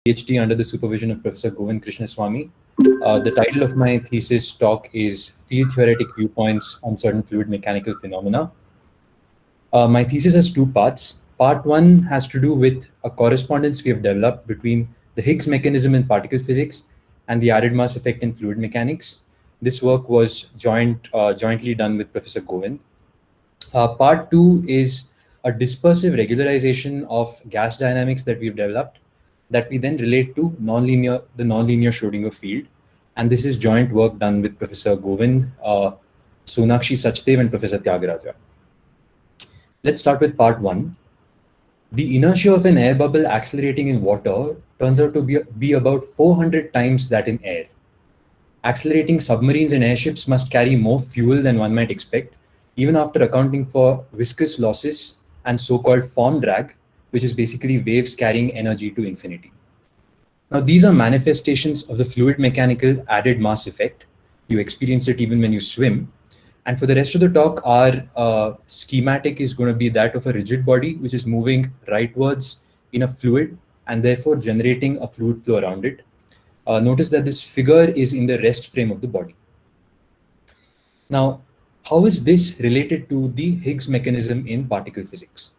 PhD under the supervision of Professor Govind Krishnaswamy. The title of my thesis talk is Field Theoretic Viewpoints on Certain Fluid Mechanical Phenomena. My thesis has two parts. Part one has to do with a correspondence we have developed between the Higgs mechanism in particle physics and the added mass effect in fluid mechanics. This work was jointly done with Professor Govind. Part two is a dispersive regularization of gas dynamics that we've developed that we then relate to the nonlinear Schrodinger field. And this is joint work done with Professor Govind, Sonakshi Sachdev, and Professor Tyagaraja. Let's start with part one. The inertia of an air bubble accelerating in water turns out to be about 400 times that in air. Accelerating submarines and airships must carry more fuel than one might expect, even after accounting for viscous losses and so-called form drag, which is basically waves carrying energy to infinity. Now, these are manifestations of the fluid mechanical added mass effect. You experience it even when you swim. And for the rest of the talk, our schematic is going to be that of a rigid body, which is moving rightwards in a fluid and therefore generating a fluid flow around it. Notice that this figure is in the rest frame of the body. Now, how is this related to the Higgs mechanism in particle physics?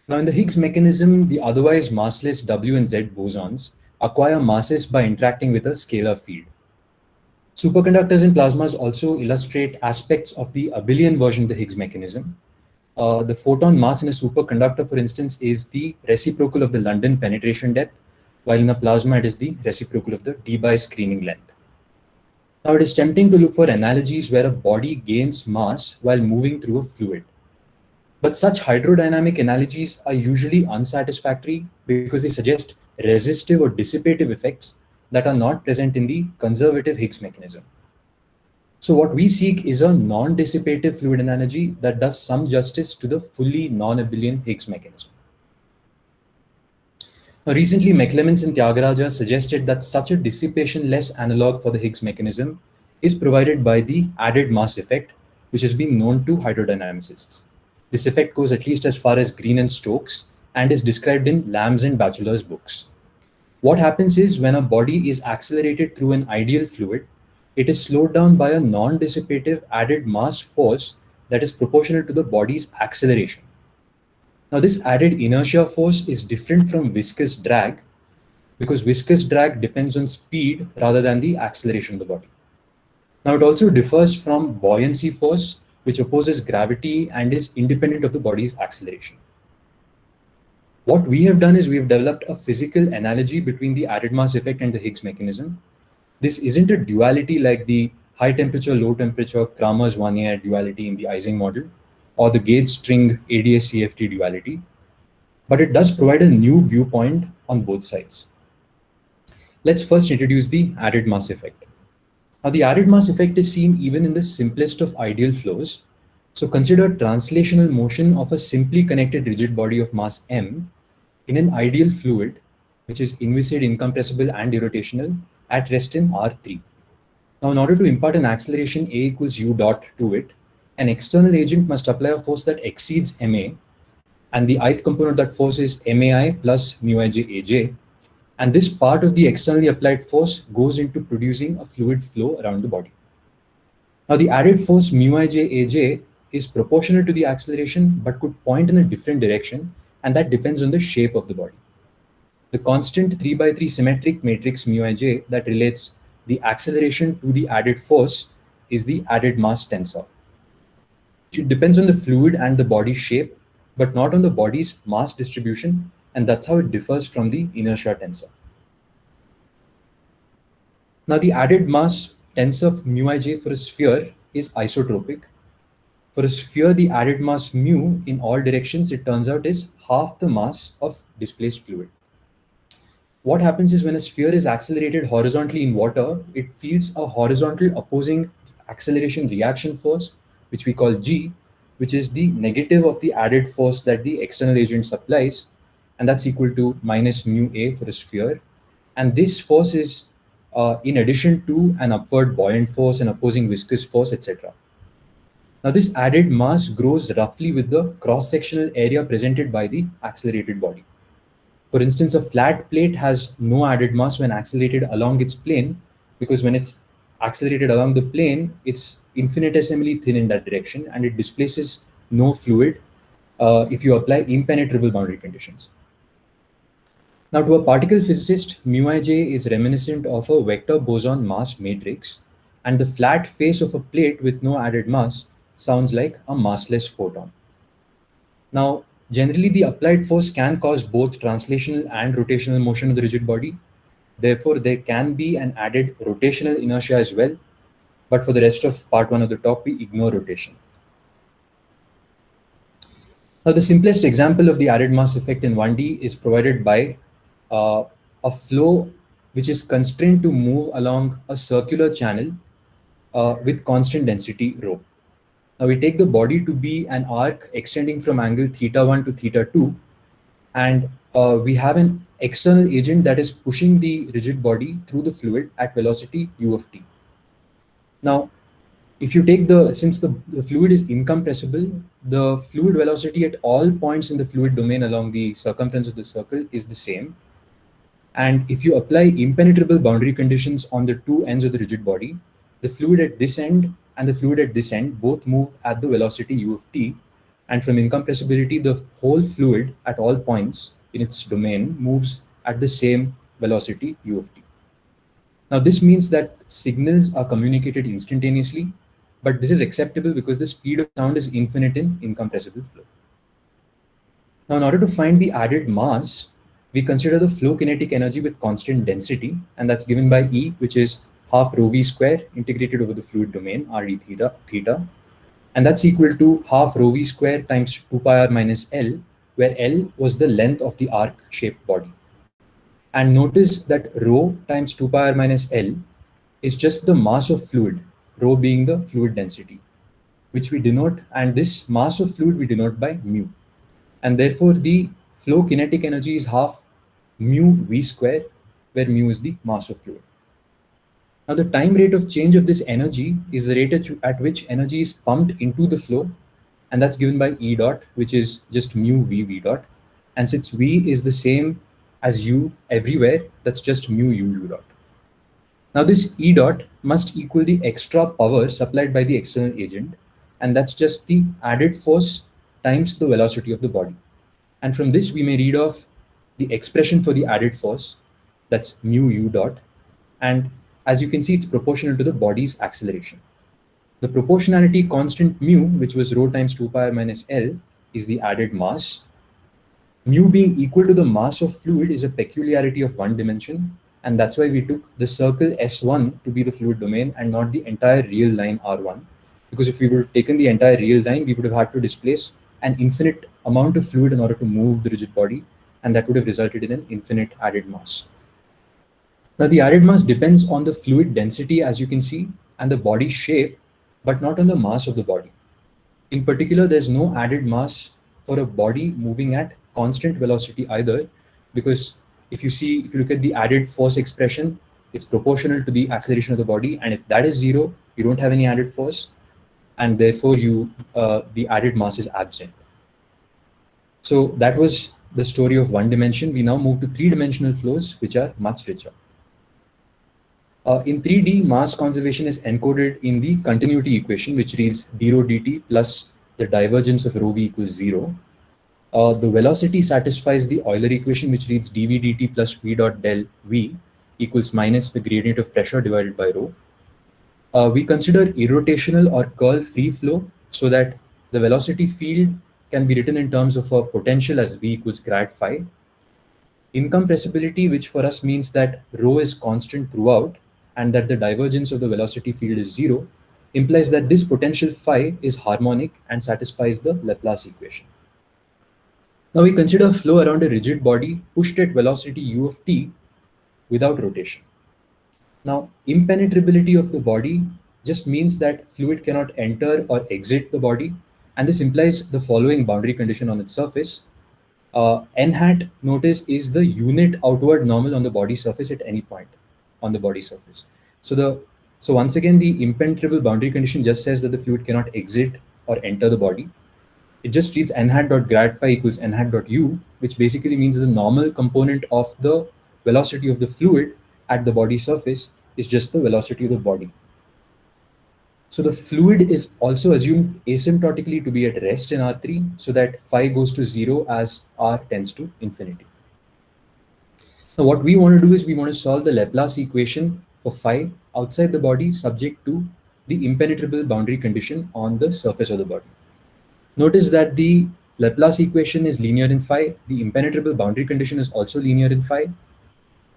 Now, in the Higgs mechanism, the otherwise massless W and Z bosons acquire masses by interacting with a scalar field. Superconductors and plasmas also illustrate aspects of the abelian version of the Higgs mechanism. The photon mass in a superconductor, for instance, is the reciprocal of the London penetration depth, while in a plasma it is the reciprocal of the Debye screening length. Now, it is tempting to look for analogies where a body gains mass while moving through a fluid. But such hydrodynamic analogies are usually unsatisfactory because they suggest resistive or dissipative effects that are not present in the conservative Higgs mechanism. So what we seek is a non-dissipative fluid analogy that does some justice to the fully non-abelian Higgs mechanism. Now, recently, McClements and Tyagaraja suggested that such a dissipation-less analog for the Higgs mechanism is provided by the added mass effect, which has been known to hydrodynamicists. This effect goes at least as far as Green and Stokes and is described in Lamb's and Batchelor's books. What happens is when a body is accelerated through an ideal fluid, it is slowed down by a non-dissipative added mass force that is proportional to the body's acceleration. Now, this added inertia force is different from viscous drag because viscous drag depends on speed rather than the acceleration of the body. Now, it also differs from buoyancy force, which opposes gravity and is independent of the body's acceleration. What we have done is we have developed a physical analogy between the added mass effect and the Higgs mechanism. This isn't a duality like the high temperature, low temperature Kramers 1A duality in the Ising model or the gauge string ADS-CFT duality, but it does provide a new viewpoint on both sides. Let's first introduce the added mass effect. Now, the added mass effect is seen even in the simplest of ideal flows. So consider translational motion of a simply connected rigid body of mass m in an ideal fluid, which is inviscid, incompressible, and irrotational at rest in R3. Now, in order to impart an acceleration a equals u dot to it, an external agent must apply a force that exceeds ma, and the ith component of that force is mai plus mu ij aj, and this part of the externally applied force goes into producing a fluid flow around the body. Now, the added force mu ij aj is proportional to the acceleration but could point in a different direction, and that depends on the shape of the body. The constant 3x3 symmetric matrix mu ij that relates the acceleration to the added force is the added mass tensor. It depends on the fluid and the body shape, but not on the body's mass distribution, and that's how it differs from the inertia tensor. Now, the added mass tensor of mu ij for a sphere is isotropic. For a sphere, the added mass mu in all directions, it turns out, is half the mass of displaced fluid. What happens is when a sphere is accelerated horizontally in water, it feels a horizontal opposing acceleration reaction force, which we call G, which is the negative of the added force that the external agent supplies, and that's equal to minus mu a for a sphere. And this force is in addition to an upward buoyant force, an opposing viscous force, etc. Now, this added mass grows roughly with the cross-sectional area presented by the accelerated body. For instance, a flat plate has no added mass when accelerated along its plane, because when it's accelerated along the plane, it's infinitesimally thin in that direction and it displaces no fluid if you apply impenetrable boundary conditions. Now, to a particle physicist, mu ij is reminiscent of a vector boson mass matrix, and the flat face of a plate with no added mass sounds like a massless photon. Now, generally, the applied force can cause both translational and rotational motion of the rigid body. Therefore, there can be an added rotational inertia as well. But for the rest of part one of the talk, we ignore rotation. Now, the simplest example of the added mass effect in 1D is provided by a flow which is constrained to move along a circular channel with constant density rho. Now we take the body to be an arc extending from angle θ1 to θ2, and we have an external agent that is pushing the rigid body through the fluid at velocity u of t. Now, if you take since the fluid is incompressible, the fluid velocity at all points in the fluid domain along the circumference of the circle is the same. And if you apply impenetrable boundary conditions on the two ends of the rigid body, the fluid at this end and the fluid at this end both move at the velocity u of t. And from incompressibility, the whole fluid at all points in its domain moves at the same velocity u of t. Now, this means that signals are communicated instantaneously, but this is acceptable because the speed of sound is infinite in incompressible flow. Now, in order to find the added mass, we consider the flow kinetic energy with constant density, and that's given by E, which is half rho v square integrated over the fluid domain, r d theta, and that's equal to half rho v square times 2 pi r minus L, where L was the length of the arc-shaped body. And notice that rho times 2 pi r minus L is just the mass of fluid, rho being the fluid density, which we denote, and this mass of fluid we denote by mu. And therefore, the flow kinetic energy is half mu v square, where mu is the mass of fluid. Now, the time rate of change of this energy is the rate at which energy is pumped into the flow, and that's given by E dot, which is just mu v dot. And since v is the same as u everywhere, that's just mu u dot. Now, this E dot must equal the extra power supplied by the external agent, and that's just the added force times the velocity of the body. And from this, we may read off the expression for the added force, that's mu u dot, and as you can see, it's proportional to the body's acceleration. The proportionality constant mu, which was rho times 2 pi r minus L, is the added mass. Mu being equal to the mass of fluid is a peculiarity of one dimension, and that's why we took the circle S1 to be the fluid domain and not the entire real line R1. Because if we would have taken the entire real line, we would have had to displace an infinite amount of fluid in order to move the rigid body, and that would have resulted in an infinite added mass. Now, the added mass depends on the fluid density, as you can see, and the body shape, but not on the mass of the body. In particular, there's no added mass for a body moving at constant velocity either, because if you look at the added force expression, it's proportional to the acceleration of the body, and if that is zero, you don't have any added force, and therefore the added mass is absent. So that was the story of one dimension. We now move to three-dimensional flows, which are much richer. In 3D, mass conservation is encoded in the continuity equation, which reads d rho dt plus the divergence of rho v equals 0. The velocity satisfies the Euler equation, which reads dv dt plus v dot del v equals minus the gradient of pressure divided by rho. We consider irrotational or curl free flow so that the velocity field can be written in terms of a potential as v equals grad phi. Incompressibility, which for us means that rho is constant throughout and that the divergence of the velocity field is 0, implies that this potential phi is harmonic and satisfies the Laplace equation. Now we consider flow around a rigid body pushed at velocity u of t without rotation. Now, impenetrability of the body just means that fluid cannot enter or exit the body, and this implies the following boundary condition on its surface. N hat, notice, is the unit outward normal on the body surface at any point on the body surface. So once again, the impenetrable boundary condition just says that the fluid cannot exit or enter the body. it just reads n hat dot grad phi equals n hat dot u, which basically means the normal component of the velocity of the fluid at the body surface is just the velocity of the body. So the fluid is also assumed asymptotically to be at rest in R3, so that phi goes to 0 as R tends to infinity. Now what we want to do is we want to solve the Laplace equation for phi outside the body subject to the impenetrable boundary condition on the surface of the body. Notice that the Laplace equation is linear in phi, the impenetrable boundary condition is also linear in phi,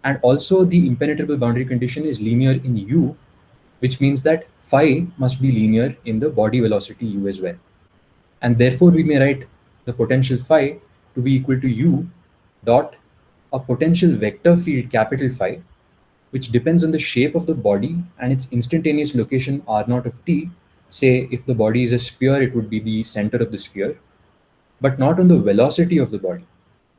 and also the impenetrable boundary condition is linear in u, which means that phi must be linear in the body velocity u as well. And therefore we may write the potential phi to be equal to u dot a potential vector field capital phi, which depends on the shape of the body and its instantaneous location r0 of t. Say if the body is a sphere, it would be the center of the sphere, but not on the velocity of the body.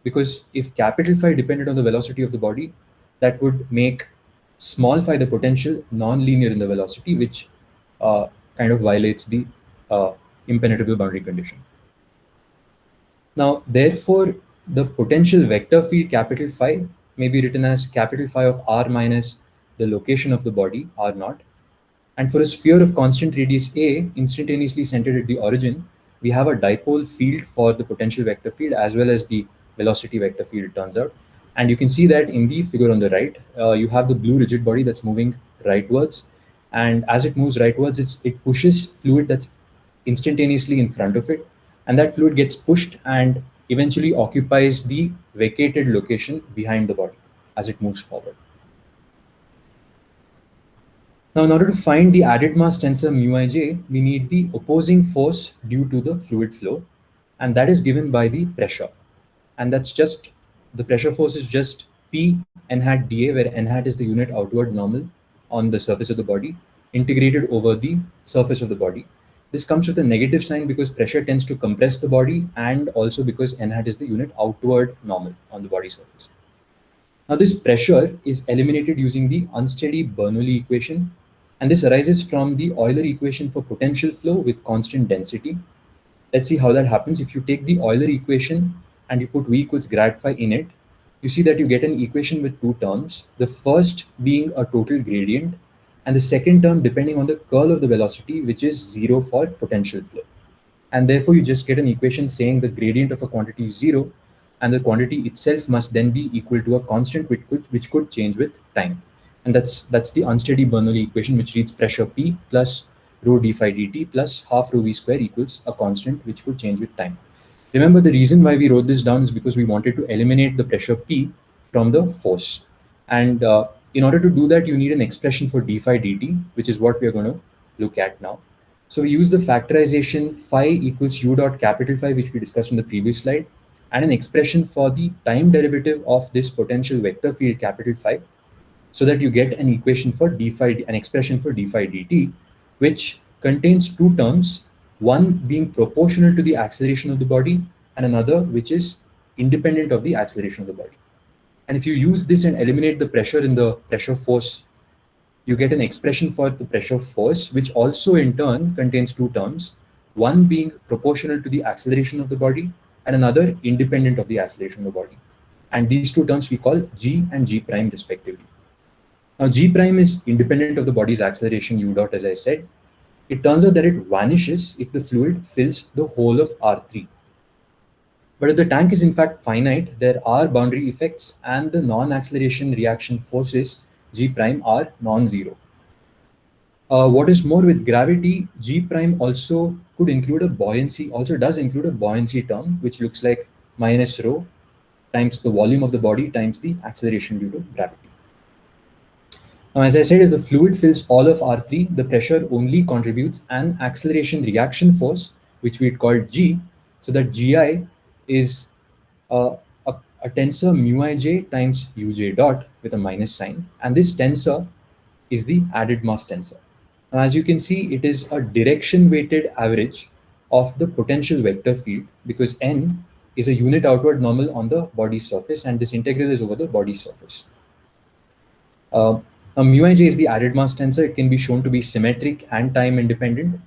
Because if capital phi depended on the velocity of the body, that would make small phi the potential non-linear in the velocity, which kind of violates the impenetrable boundary condition. Now, therefore, the potential vector field capital phi may be written as capital phi of r minus the location of the body, r naught. And for a sphere of constant radius a, instantaneously centered at the origin, we have a dipole field for the potential vector field as well as the velocity vector field, it turns out. And you can see that in the figure on the right, you have the blue rigid body that's moving rightwards. And as it moves rightwards, it pushes fluid that's instantaneously in front of it. And that fluid gets pushed and eventually occupies the vacated location behind the body as it moves forward. Now, in order to find the added mass tensor mu ij, we need the opposing force due to the fluid flow, and that is given by the pressure. And that's just, the pressure force is just P n hat dA, where n hat is the unit outward normal on the surface of the body, integrated over the surface of the body. This comes with a negative sign because pressure tends to compress the body, and also because n hat is the unit outward normal on the body surface. Now, this pressure is eliminated using the unsteady Bernoulli equation, and this arises from the Euler equation for potential flow with constant density. Let's see how that happens. If you take the Euler equation and you put V equals grad phi in it, you see that you get an equation with two terms, the first being a total gradient, and the second term depending on the curl of the velocity, which is 0 for potential flow. And therefore, you just get an equation saying the gradient of a quantity is 0, and the quantity itself must then be equal to a constant which could change with time. And that's the unsteady Bernoulli equation, which reads pressure P plus rho d phi dt plus half rho v square equals a constant which could change with time. Remember, the reason why we wrote this down is because we wanted to eliminate the pressure P from the force. And in order to do that, you need an expression for d phi dt, which is what we are going to look at now. So we use the factorization phi equals u dot capital phi, which we discussed in the previous slide, and an expression for the time derivative of this potential vector field capital phi, so that you get an equation for d phi, an expression for d phi dt, which contains two terms, one being proportional to the acceleration of the body and another which is independent of the acceleration of the body. And if you use this and eliminate the pressure in the pressure force, you get an expression for the pressure force, which also in turn contains two terms, one being proportional to the acceleration of the body and another independent of the acceleration of the body. And these two terms we call G and G prime respectively. Now, G prime is independent of the body's acceleration u dot, as I said. It turns out that it vanishes if the fluid fills the whole of R3. But if the tank is in fact finite, there are boundary effects and the non-acceleration reaction forces G prime are non-zero. What is more, with gravity, G prime also could include a buoyancy, also does include a buoyancy term, which looks like minus rho times the volume of the body times the acceleration due to gravity. Now, as I said, if the fluid fills all of R3, the pressure only contributes an acceleration reaction force, which we'd call G, so that Gi is a tensor mu ij times uj dot with a minus sign, and this tensor is the added mass tensor. Now, as you can see, it is a direction-weighted average of the potential vector field, because n is a unit outward normal on the body surface, and this integral is over the body surface. Now, mu ij is the added mass tensor. It can be shown to be symmetric and time independent.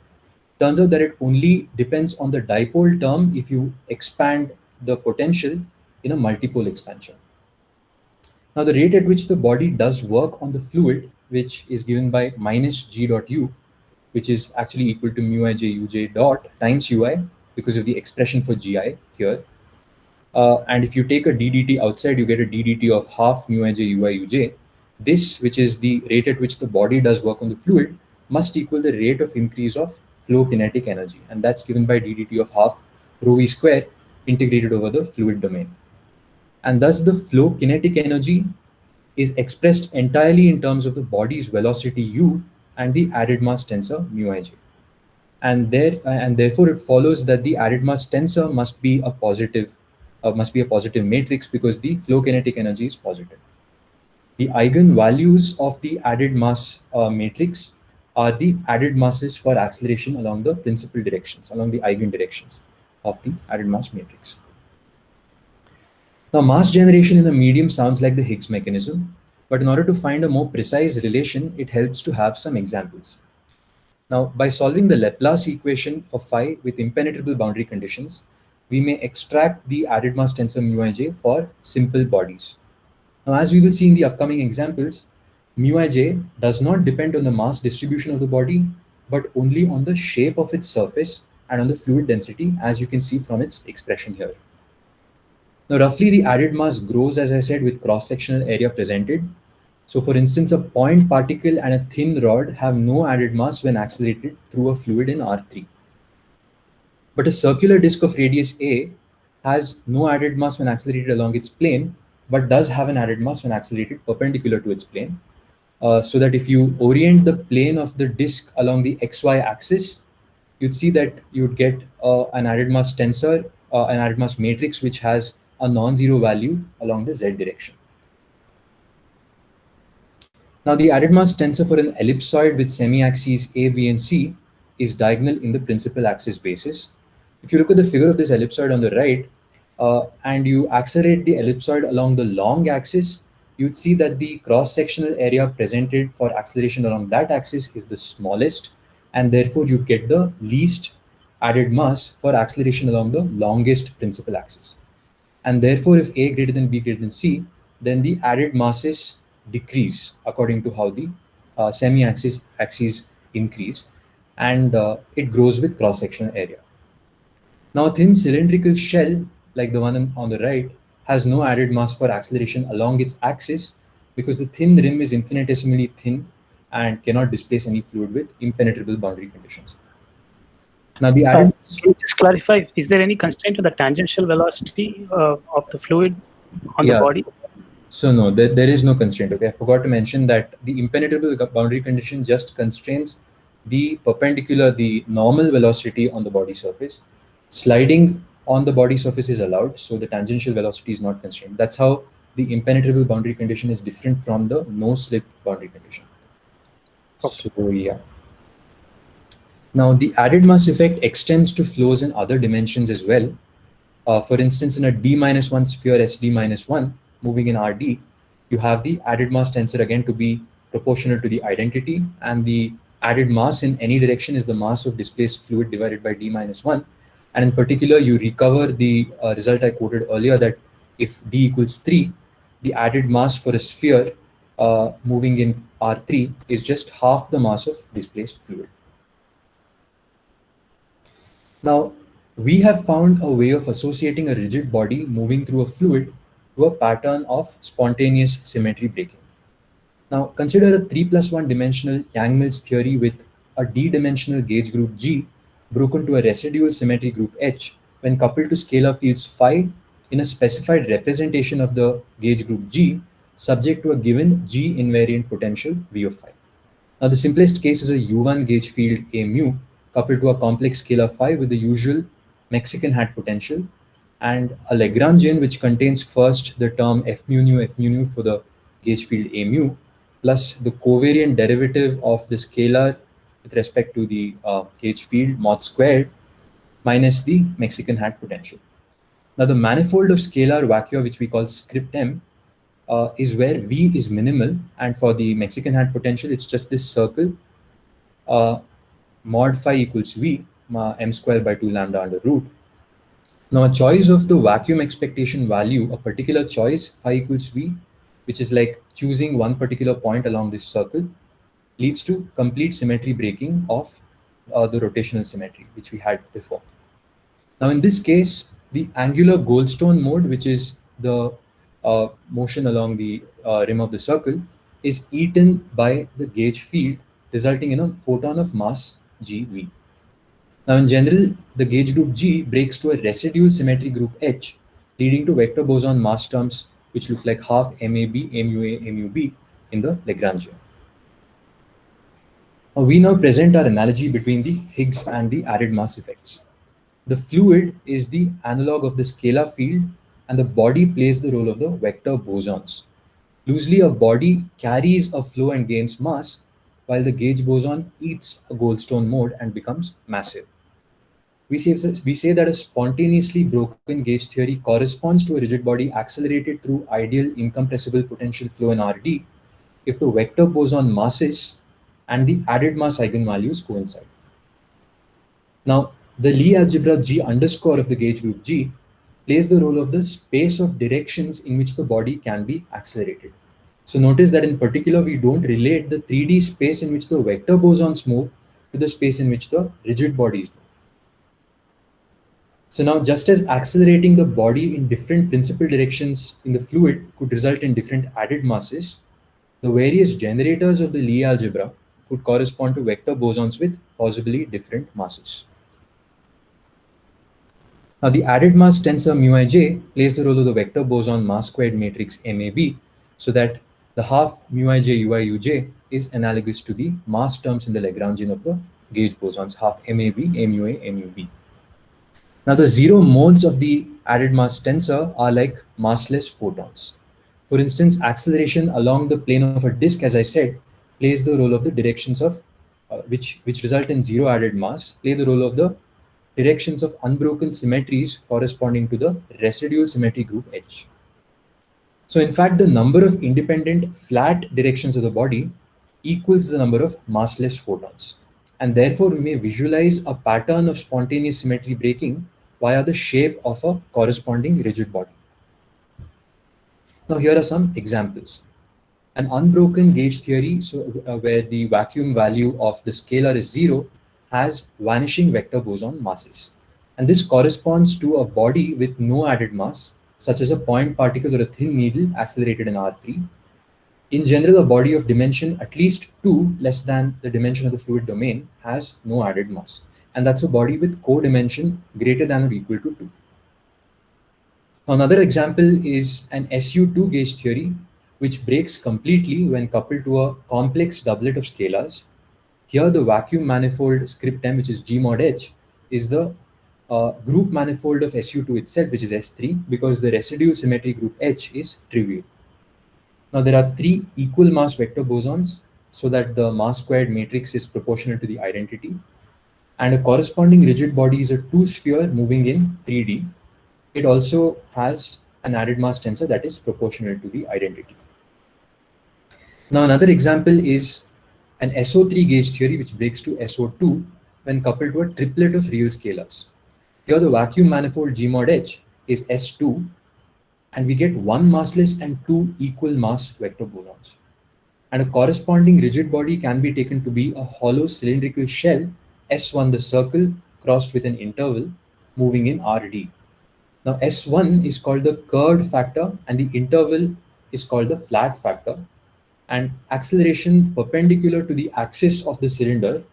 turns out that it only depends on the dipole term if you expand the potential in a multipole expansion. Now, the rate at which the body does work on the fluid, which is given by minus g dot u, which is actually equal to mu I j uj dot times ui because of the expression for gi here. And if you take a ddt outside, you get a ddt of half mu I j ui uj. This, which is the rate at which the body does work on the fluid, must equal the rate of increase of flow kinetic energy. And that's given by ddt of half rho v square integrated over the fluid domain. And thus the flow kinetic energy is expressed entirely in terms of the body's velocity u and the added mass tensor mu ij. And therefore it follows that the added mass tensor must be a positive matrix because the flow kinetic energy is positive. The eigenvalues of the added mass matrix are the added masses for acceleration along the principal directions, along the eigendirections of the added mass matrix. Now, mass generation in a medium sounds like the Higgs mechanism, but in order to find a more precise relation, it helps to have some examples. Now, by solving the Laplace equation for phi with impenetrable boundary conditions, we may extract the added mass tensor mu ij for simple bodies. Now, as we will see in the upcoming examples, mu ij does not depend on the mass distribution of the body, but only on the shape of its surface and on the fluid density, as you can see from its expression here. Now, roughly the added mass grows, as I said, with cross-sectional area presented. So for instance, a point particle and a thin rod have no added mass when accelerated through a fluid in R3. But a circular disk of radius A has no added mass when accelerated along its plane, but does have an added mass when accelerated perpendicular to its plane. So that if you orient the plane of the disk along the xy axis, you'd see that you'd get an added mass tensor, an added mass matrix, which has a non-zero value along the z direction. Now, the added mass tensor for an ellipsoid with semi-axes A, B, and C is diagonal in the principal axis basis. If you look at the figure of this ellipsoid on the right, and you accelerate the ellipsoid along the long axis, you'd see that the cross-sectional area presented for acceleration along that axis is the smallest, and therefore you get the least added mass for acceleration along the longest principal axis. And therefore, if A greater than B greater than C, then the added masses decrease according to how the semi-axis axes increase, and it grows with cross-sectional area. Now, a thin cylindrical shell, like the one on the right, has no added mass for acceleration along its axis because the thin rim is infinitesimally thin and cannot displace any fluid with impenetrable boundary conditions. Now, the added can you just clarify, is there any constraint to the tangential velocity of the fluid on the body? So no, there is no constraint. Okay, I forgot to mention that the impenetrable boundary condition just constrains the perpendicular, the normal velocity on the body surface. Sliding on the body surface is allowed, so the tangential velocity is not constrained. That's how the impenetrable boundary condition is different from the no-slip boundary condition. Okay. So yeah. Now, the added mass effect extends to flows in other dimensions as well. For instance, in a d-1 sphere SD-1 moving in RD, you have the added mass tensor again to be proportional to the identity, and the added mass in any direction is the mass of displaced fluid divided by d-1. And in particular, you recover the result I quoted earlier, that if d equals 3, the added mass for a sphere moving in R3 is just half the mass of displaced fluid. Now, we have found a way of associating a rigid body moving through a fluid to a pattern of spontaneous symmetry breaking. Now, consider a 3+1 dimensional Yang-Mills theory with a d-dimensional gauge group G broken to a residual symmetry group H when coupled to scalar fields phi in a specified representation of the gauge group G subject to a given G invariant potential V of phi. Now, the simplest case is a U1 gauge field A mu coupled to a complex scalar phi with the usual Mexican hat potential, and a Lagrangian which contains first the term f mu nu for the gauge field A mu plus the covariant derivative of the scalar with respect to the gauge field mod squared minus the Mexican hat potential. Now, the manifold of scalar vacua, which we call script M, is where V is minimal, and for the Mexican hat potential, it's just this circle mod phi equals V, m square by 2 lambda under root. Now, a choice of the vacuum expectation value, a particular choice phi equals v, which is like choosing one particular point along this circle, leads to complete symmetry breaking of the rotational symmetry, which we had before. Now, in this case, the angular Goldstone mode, which is the motion along the rim of the circle, is eaten by the gauge field, resulting in a photon of mass GV. Now, in general, the gauge group G breaks to a residual symmetry group H, leading to vector boson mass terms which look like half MAB, MUA, MUB in the Lagrangian. We now present our analogy between the Higgs and the added mass effects. The fluid is the analog of the scalar field, and the body plays the role of the vector bosons. Loosely, a body carries a flow and gains mass, while the gauge boson eats a Goldstone mode and becomes massive. We say that a spontaneously broken gauge theory corresponds to a rigid body accelerated through ideal incompressible potential flow in RD if the vector boson masses and the added mass eigenvalues coincide. Now, the Lie algebra G underscore of the gauge group G plays the role of the space of directions in which the body can be accelerated. So notice that in particular, we don't relate the 3D space in which the vector bosons move to the space in which the rigid bodies move. So now, just as accelerating the body in different principal directions in the fluid could result in different added masses, the various generators of the Lie algebra could correspond to vector bosons with possibly different masses. Now, the added mass tensor μij plays the role of the vector boson mass squared matrix MAB, so that the half μij ui uj is analogous to the mass terms in the Lagrangian of the gauge bosons, half MAB, MUA, MUB. Now, the zero modes of the added mass tensor are like massless photons. For instance, acceleration along the plane of a disk, as I said, plays the role of the directions of which result in zero added mass, play the role of the directions of unbroken symmetries corresponding to the residual symmetry group H. So in fact, the number of independent flat directions of the body equals the number of massless photons. And therefore, we may visualize a pattern of spontaneous symmetry breaking via the shape of a corresponding rigid body. Now, here are some examples. An unbroken gauge theory, where the vacuum value of the scalar is zero, has vanishing vector boson masses. And this corresponds to a body with no added mass, such as a point particle or a thin needle accelerated in R3. In general, a body of dimension at least 2 less than the dimension of the fluid domain has no added mass. And that's a body with co-dimension greater than or equal to 2. Now, another example is an SU2 gauge theory, which breaks completely when coupled to a complex doublet of scalars. Here, the vacuum manifold script m, which is G mod H, is the group manifold of SU2 itself, which is S3, because the residual symmetry group H is trivial. Now, there are 3 equal mass vector bosons, so that the mass squared matrix is proportional to the identity. And a corresponding rigid body is a 2-sphere moving in 3D. It also has an added mass tensor that is proportional to the identity. Now, another example is an SO3 gauge theory, which breaks to SO2 when coupled to a triplet of real scalars. Here, the vacuum manifold G mod H is S2, and we get 1 massless and 2 equal mass vector bosons. And a corresponding rigid body can be taken to be a hollow cylindrical shell, S1 the circle crossed with an interval moving in RD. Now, S1 is called the curved factor and the interval is called the flat factor. And acceleration perpendicular to the axis of the cylinder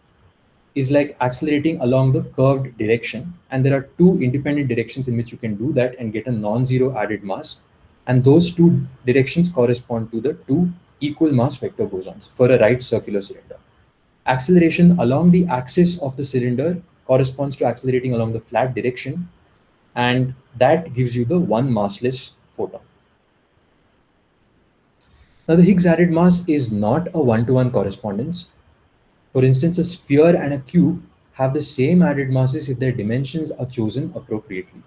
is like accelerating along the curved direction. And there are 2 independent directions in which you can do that and get a non-zero added mass. And those 2 directions correspond to the 2 equal mass vector bosons for a right circular cylinder. Acceleration along the axis of the cylinder corresponds to accelerating along the flat direction, and that gives you the 1 massless photon. Now, the Higgs added mass is not a one-to-one correspondence. For instance, a sphere and a cube have the same added masses if their dimensions are chosen appropriately.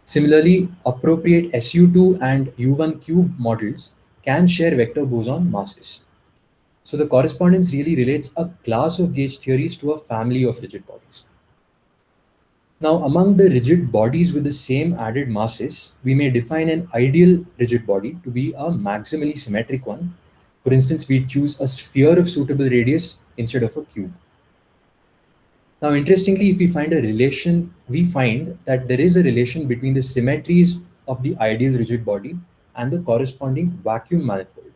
Similarly, appropriate SU2 and U1 cube models can share vector boson masses. So the correspondence really relates a class of gauge theories to a family of rigid bodies. Now, among the rigid bodies with the same added masses, we may define an ideal rigid body to be a maximally symmetric one. For instance, we choose a sphere of suitable radius instead of a cube. Now, interestingly, if we find a relation, we find that there is a relation between the symmetries of the ideal rigid body and the corresponding vacuum manifold.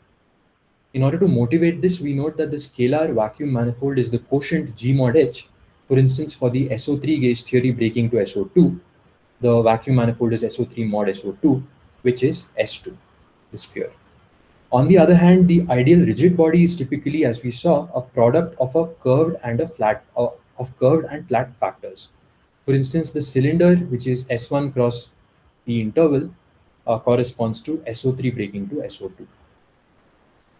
In order to motivate this, we note that the scalar vacuum manifold is the quotient G mod H. For instance, for the SO3 gauge theory breaking to SO2, the vacuum manifold is SO3 mod SO2, which is S2, the sphere. On the other hand, the ideal rigid body is typically, as we saw, a product of a curved and a flat of curved and flat factors. For instance, the cylinder, which is S1 cross the interval, corresponds to SO3 breaking to SO2.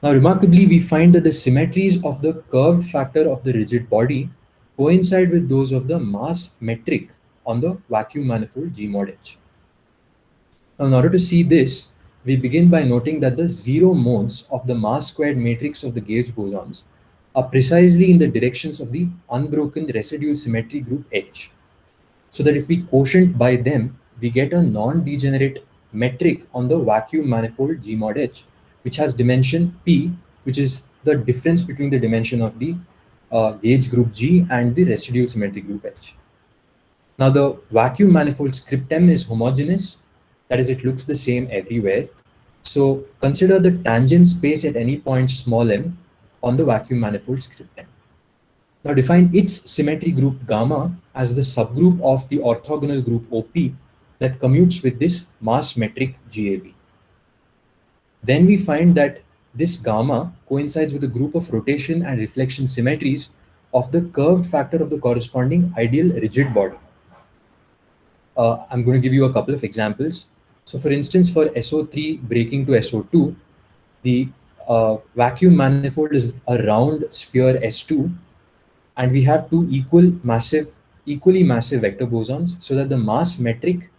Now, remarkably, we find that the symmetries of the curved factor of the rigid body coincide with those of the mass metric on the vacuum manifold G mod H. Now, in order to see this, we begin by noting that the zero modes of the mass squared matrix of the gauge bosons are precisely in the directions of the unbroken residual symmetry group H. So that if we quotient by them, we get a non-degenerate metric on the vacuum manifold G mod H, which has dimension P, which is the difference between the dimension of the gauge group G and the residual symmetry group H. Now, the vacuum manifold script M is homogeneous, that is, it looks the same everywhere. So consider the tangent space at any point small m on the vacuum manifold script M. Now define its symmetry group gamma as the subgroup of the orthogonal group OP that commutes with this mass metric GAB. Then we find that this gamma coincides with a group of rotation and reflection symmetries of the curved factor of the corresponding ideal rigid body. I'm going to give you a couple of examples. So for instance, for SO3 breaking to SO2, the vacuum manifold is a round sphere S2, and we have two equally massive vector bosons, so that the mass metric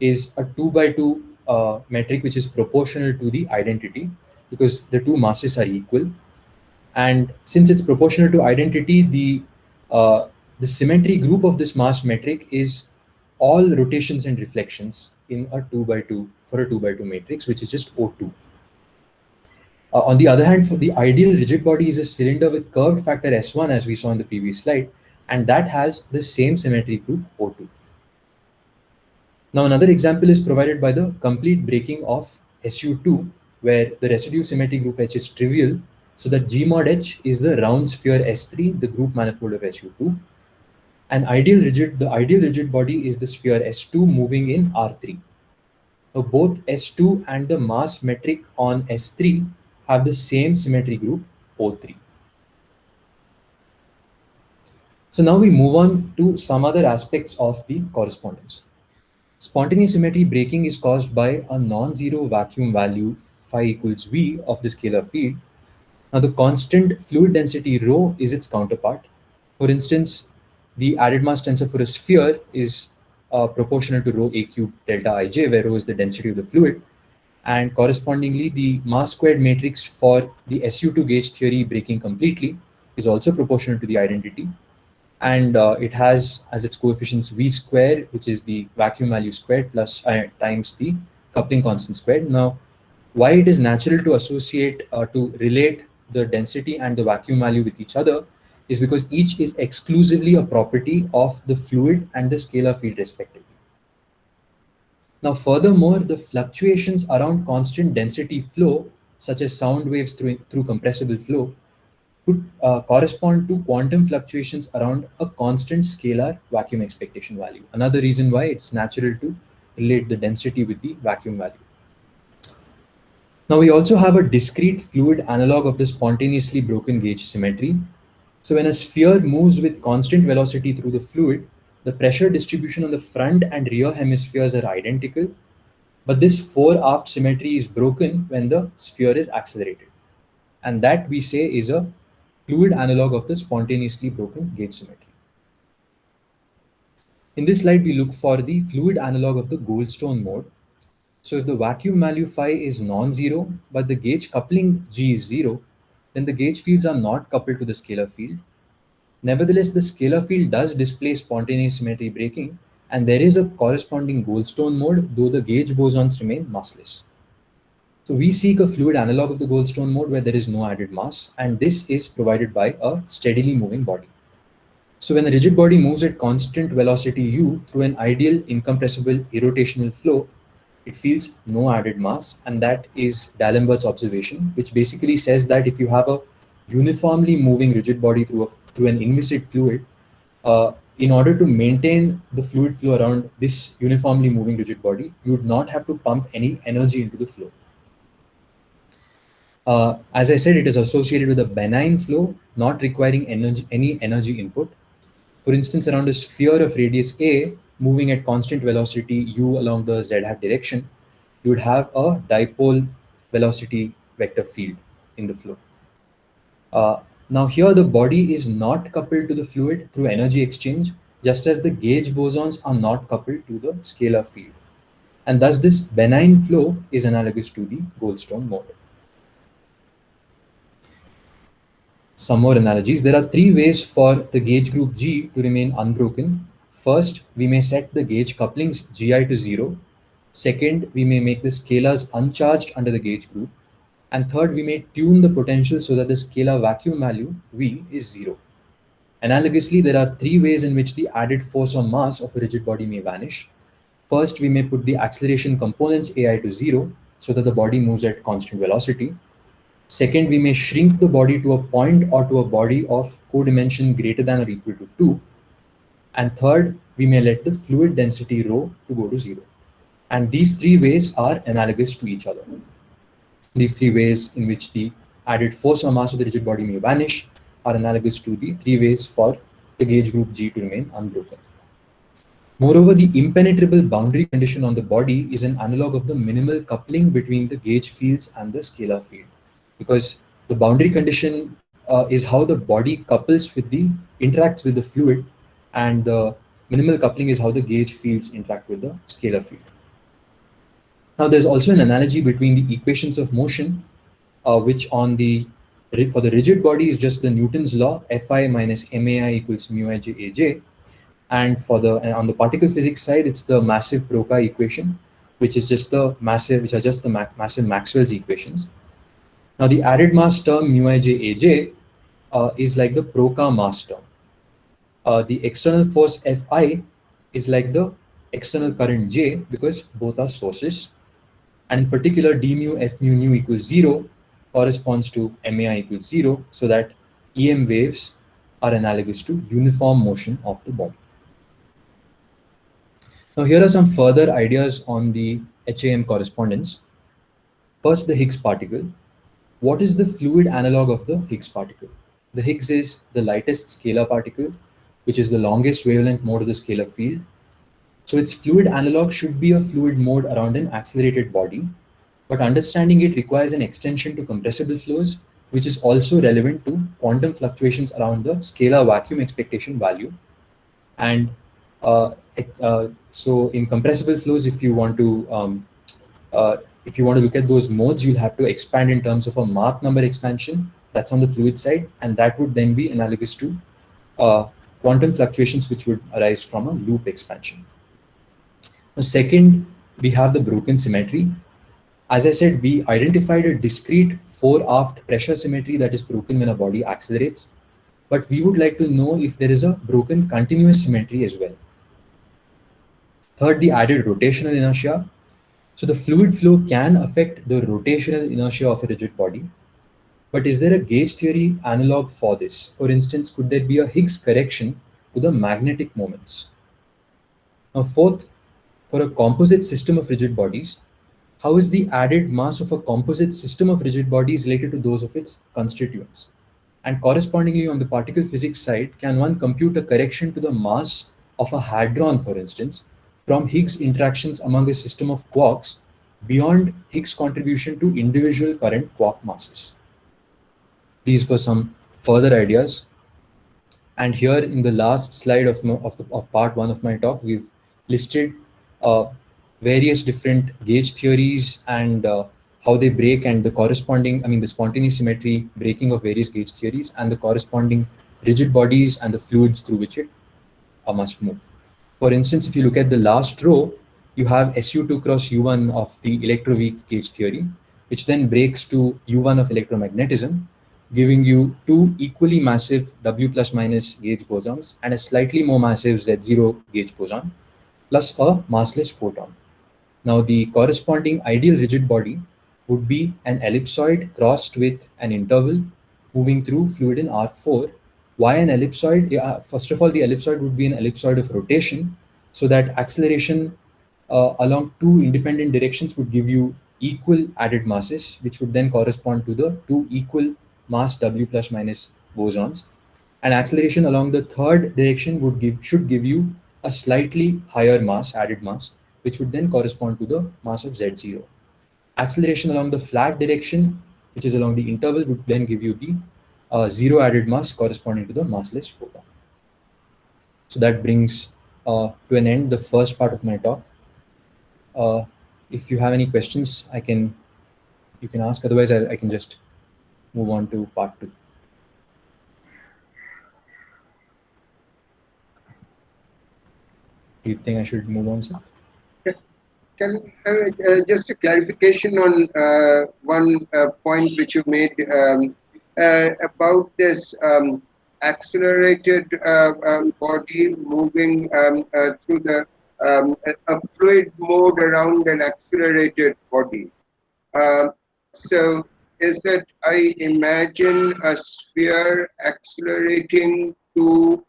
is a 2 by 2 metric which is proportional to the identity, because the two masses are equal. And since it's proportional to identity, the symmetry group of this mass metric is all rotations and reflections in a 2 by 2 for a 2 by 2 matrix, which is just O2. On the other hand, for the ideal rigid body is a cylinder with curved factor S1, as we saw in the previous slide, and that has the same symmetry group O2. Now, another example is provided by the complete breaking of SU2, where the residual symmetry group H is trivial, so that G mod H is the round sphere S3, the group manifold of SU2. The ideal rigid body is the sphere S2 moving in R3. Now, both S2 and the mass metric on S3 have the same symmetry group O3. So now we move on to some other aspects of the correspondence. Spontaneous symmetry breaking is caused by a non-zero vacuum value phi equals V of the scalar field. Now the constant fluid density rho is its counterpart. For instance, the added mass tensor for a sphere is proportional to rho a cube delta ij, where rho is the density of the fluid. And correspondingly, the mass squared matrix for the SU2 gauge theory breaking completely is also proportional to the identity. And it has as its coefficients V square, which is the vacuum value squared, plus times the coupling constant squared. Now, why it is natural to associate, to relate the density and the vacuum value with each other is because each is exclusively a property of the fluid and the scalar field respectively. Now, furthermore, the fluctuations around constant density flow, such as sound waves through compressible flow, could correspond to quantum fluctuations around a constant scalar vacuum expectation value. Another reason why it's natural to relate the density with the vacuum value. Now, we also have a discrete fluid analog of the spontaneously broken gauge symmetry. So when a sphere moves with constant velocity through the fluid, the pressure distribution on the front and rear hemispheres are identical, but this fore-aft symmetry is broken when the sphere is accelerated. And that, we say, is a fluid analog of the spontaneously broken gauge symmetry. In this slide, we look for the fluid analog of the Goldstone mode. So if the vacuum value phi is non-zero, but the gauge coupling G is zero, then the gauge fields are not coupled to the scalar field. Nevertheless, the scalar field does display spontaneous symmetry breaking and there is a corresponding Goldstone mode, though the gauge bosons remain massless. So we seek a fluid analog of the Goldstone mode where there is no added mass, and this is provided by a steadily moving body. So when a rigid body moves at constant velocity u through an ideal incompressible irrotational flow, it feels no added mass, and that is D'Alembert's observation, which basically says that if you have a uniformly moving rigid body through an inviscid fluid, in order to maintain the fluid flow around this uniformly moving rigid body, you would not have to pump any energy into the flow. As I said, it is associated with a benign flow, not requiring any energy input. For instance, around a sphere of radius a moving at constant velocity u along the z hat direction, you would have a dipole velocity vector field in the flow. Now here the body is not coupled to the fluid through energy exchange, just as the gauge bosons are not coupled to the scalar field. And thus this benign flow is analogous to the Goldstone mode. Some more analogies. There are three ways for the gauge group G to remain unbroken. First, we may set the gauge couplings Gi to 0. Second, we may make the scalars uncharged under the gauge group. And third, we may tune the potential so that the scalar vacuum value V is 0. Analogously, there are three ways in which the added force or mass of a rigid body may vanish. First, we may put the acceleration components Ai to 0 so that the body moves at constant velocity. Second, we may shrink the body to a point or to a body of codimension greater than or equal to 2. And third, we may let the fluid density rho to go to 0. And these three ways are analogous to each other. These three ways in which the added force or mass of the rigid body may vanish are analogous to the three ways for the gauge group G to remain unbroken. Moreover, the impenetrable boundary condition on the body is an analog of the minimal coupling between the gauge fields and the scalar field, because the boundary condition is how the body interacts with the fluid, and the minimal coupling is how the gauge fields interact with the scalar field. Now, there's also an analogy between the equations of motion, which for the rigid body is just the Newton's law, Fi minus mai equals mu ij aj, and on the particle physics side, it's the massive Procka equation, which are just the massive Maxwell's equations. Now, the added mass term mu ij aj is like the Procka mass term. The external force Fi is like the external current J, because both are sources. And in particular, d mu f mu nu equals 0 corresponds to mai equals 0, so that EM waves are analogous to uniform motion of the body. Now, here are some further ideas on the HAM correspondence. First, the Higgs particle. What is the fluid analog of the Higgs particle? The Higgs is the lightest scalar particle, which is the longest wavelength mode of the scalar field. So its fluid analog should be a fluid mode around an accelerated body, but understanding it requires an extension to compressible flows, which is also relevant to quantum fluctuations around the scalar vacuum expectation value. And so in compressible flows, if you want to look at those modes, you'll have to expand in terms of a Mach number expansion. That's on the fluid side, and that would then be analogous to quantum fluctuations which would arise from a loop expansion. Now, second, we have the broken symmetry. As I said, we identified a discrete fore-aft pressure symmetry that is broken when a body accelerates, but we would like to know if there is a broken continuous symmetry as well. Third, the added rotational inertia. So the fluid flow can affect the rotational inertia of a rigid body, but is there a gauge theory analog for this? For instance, could there be a Higgs correction to the magnetic moments? Now, fourth, for a composite system of rigid bodies, how is the added mass of a composite system of rigid bodies related to those of its constituents? And correspondingly, on the particle physics side, can one compute a correction to the mass of a hadron, for instance, from Higgs interactions among a system of quarks beyond Higgs contribution to individual current quark masses? These were some further ideas. And here in the last slide of part one of my talk, we've listed various different gauge theories and how they break, and the corresponding, the spontaneous symmetry breaking of various gauge theories, and the corresponding rigid bodies and the fluids through which it must move. For instance, if you look at the last row, you have SU2 cross U1 of the electroweak gauge theory, which then breaks to U1 of electromagnetism, giving you two equally massive W plus minus gauge bosons and a slightly more massive Z0 gauge boson, plus a massless photon. Now, the corresponding ideal rigid body would be an ellipsoid crossed with an interval moving through fluid in R4. Why an ellipsoid? First of all, the ellipsoid would be an ellipsoid of rotation, so that acceleration along two independent directions would give you equal added masses, which would then correspond to the two equal mass W plus minus bosons. And acceleration along the third direction should give you a slightly higher mass, added mass, which would then correspond to the mass of Z0. Acceleration along the flat direction, which is along the interval, would then give you the zero added mass corresponding to the massless photon. So that brings to an end the first part of my talk. If you have any questions, you can ask. Otherwise, I can just move on to part 2. Do you think I should move on, sir? Can just a clarification on one point which you made about this accelerated body moving through the a fluid mode around an accelerated body. So is that I imagine a sphere accelerating to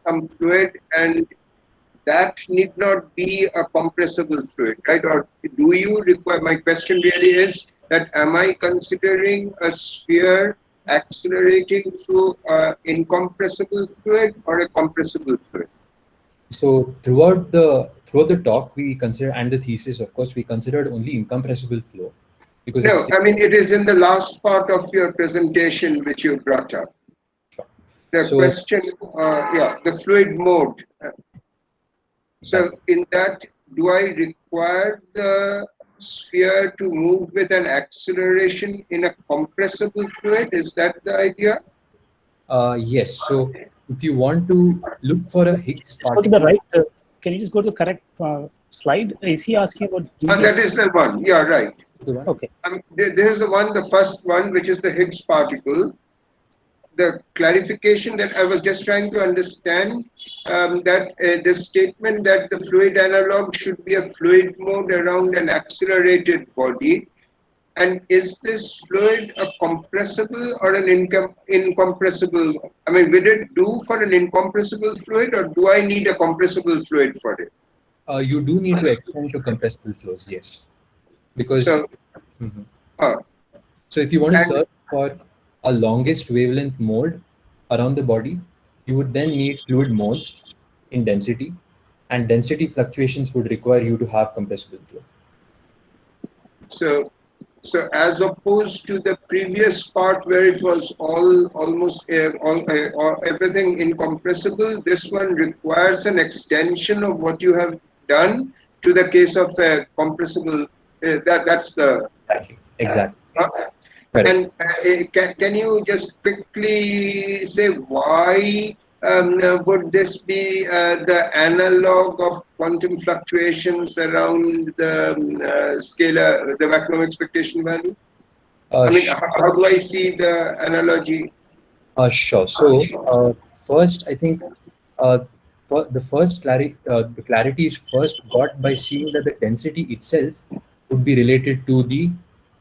some fluid, and that need not be a compressible fluid, right? Or do you require, my question really is that am I considering a sphere accelerating through an incompressible fluid or a compressible fluid? So throughout the talk, we consider, and the thesis, of course, we considered only incompressible flow. Because no, I mean, it is in the last part of your presentation which you brought up. The question, the fluid mode. So in that, do I require the sphere to move with an acceleration in a compressible fluid? Is that the idea? Yes. So if you want to look for a Higgs particle, go to the right. Can you just go to the correct slide? Is he asking about? That is the one. Yeah, right. Okay. There is the one, the first one, which is the Higgs particle. The clarification that I was just trying to understand, that the statement that the fluid analog should be a fluid mode around an accelerated body, and is this fluid a compressible or an incompressible? I mean, will it do for an incompressible fluid, or do I need a compressible fluid for it? You do need to extend to compressible flows, yes, because so if you want to search for a longest wavelength mode around the body, you would then need fluid modes in density, and density fluctuations would require you to have compressible flow. So as opposed to the previous part where it was almost everything incompressible, this one requires an extension of what you have done to the case of a compressible. That's the exactly. And can you just quickly say why would this be the analog of quantum fluctuations around the scalar, the vacuum expectation value? I mean, how do I see the analogy? Sure. So first, I think the clarity is first got by seeing that the density itself would be related to the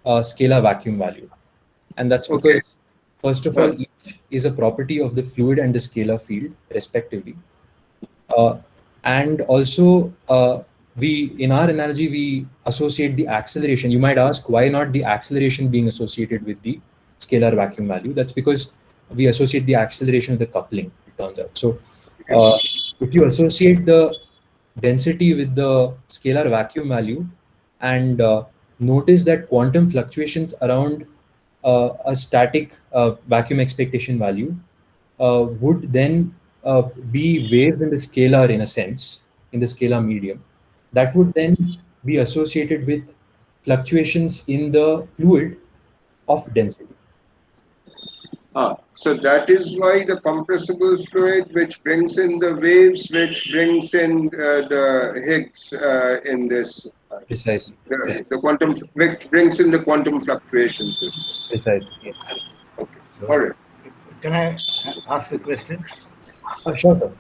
scalar vacuum value. And that's because, first of all, each is a property of the fluid and the scalar field, respectively. And also, in our analogy, we associate the acceleration. You might ask, why not the acceleration being associated with the scalar vacuum value? That's because we associate the acceleration with the coupling, it turns out. So if you associate the density with the scalar vacuum value and notice that quantum fluctuations around a static vacuum expectation value would then be waves in the scalar, in a sense, in the scalar medium, that would then be associated with fluctuations in the fluid of density. So that is why the compressible fluid, which brings in the waves, which brings in the Higgs in this, Precisely. the quantum, which brings in the quantum fluctuations. Precisely. Yes. Okay. So, All right. can I ask a question? Sure, sir.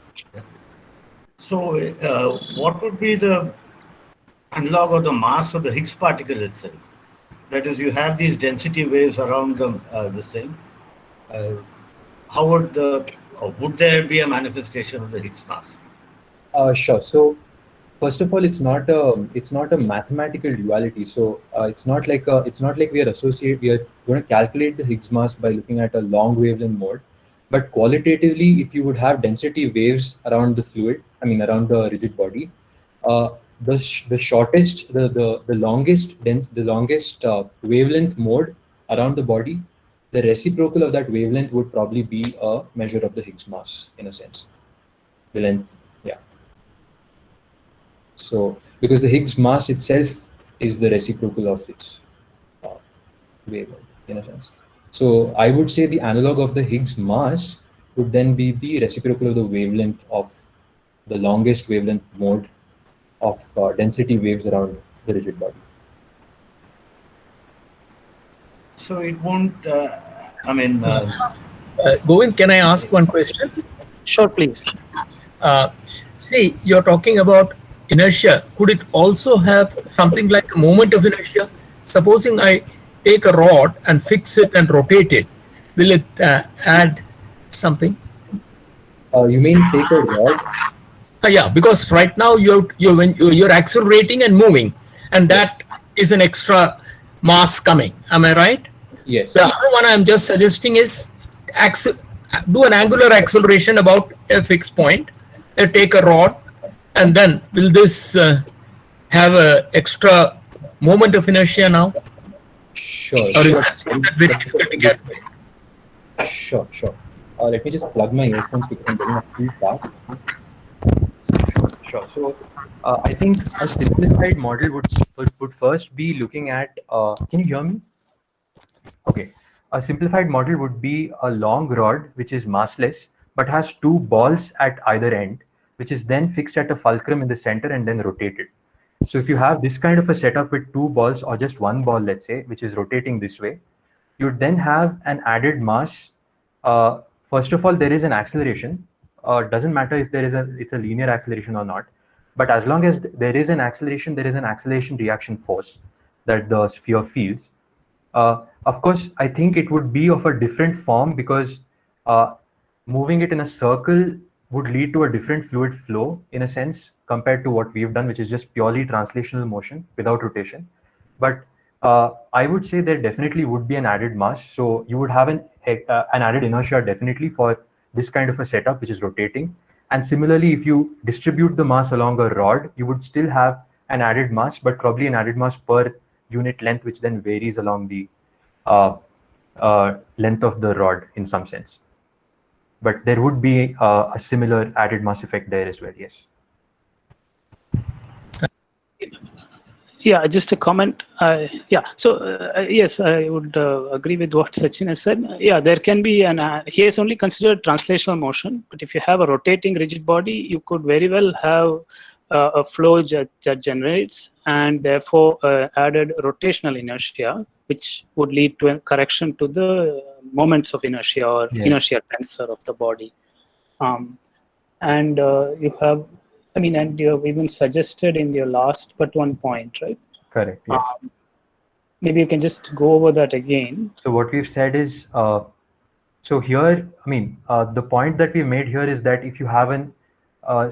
So, what would be the analog or the mass of the Higgs particle itself? That is, you have these density waves around this thing. How would there be a manifestation of the Higgs mass? Sure. So first of all, it's not a mathematical duality. So it's not like we are going to calculate the Higgs mass by looking at a long wavelength mode, but qualitatively, if you would have density waves around the fluid, I mean around the rigid body, uh, the shortest, the longest wavelength mode around the body, the reciprocal of that wavelength would probably be a measure of the Higgs mass in a sense. The length, yeah. So, because the Higgs mass itself is the reciprocal of its uh, wavelength, in a sense. So, I would say the analog of the Higgs mass would then be the reciprocal of the wavelength of the longest wavelength mode of density waves around the rigid body. So it won't. Govind, can I ask one question? Sure, please. See, you're talking about inertia. Could it also have something like a moment of inertia? Supposing I take a rod and fix it and rotate it, will it add something? You mean take a rod? Yeah, because right now you're accelerating and moving, and that is an extra mass coming. Am I right? Yes. The other one I'm just suggesting is do an angular acceleration about a fixed point, take a rod, and then will this have an extra moment of inertia now? Sure. Or is that very difficult to get? Sure. Let me just plug my earphones because I'm getting a feedback. Sure. So, I think a simplified model would first be looking at. Can you hear me? Okay. A simplified model would be a long rod which is massless but has two balls at either end, which is then fixed at a fulcrum in the center and then rotated. So if you have this kind of a setup with two balls or just one ball, let's say, which is rotating this way, you would then have an added mass. First of all, there is an acceleration. Doesn't matter if it's a linear acceleration or not, but as long as there is an acceleration reaction force that the sphere feels. Of course, I think it would be of a different form because moving it in a circle would lead to a different fluid flow in a sense compared to what we've done, which is just purely translational motion without rotation. But I would say there definitely would be an added mass. So you would have an added inertia definitely for this kind of a setup, which is rotating. And similarly, if you distribute the mass along a rod, you would still have an added mass, but probably an added mass per unit length, which then varies along the length of the rod in some sense. But there would be a similar added mass effect there as well, yes. Yeah, just a comment. Yes, I would agree with what Sachin has said. Yeah, there can be he has only considered translational motion, but if you have a rotating rigid body, you could very well have a flow that generates and therefore added rotational inertia, which would lead to a correction to the moments of inertia or inertia tensor of the body. And you have, and you have even suggested in your last but one point, right? Correct. Yes. Maybe you can just go over that again. So what we've said is, so here, the point that we made here is that if you have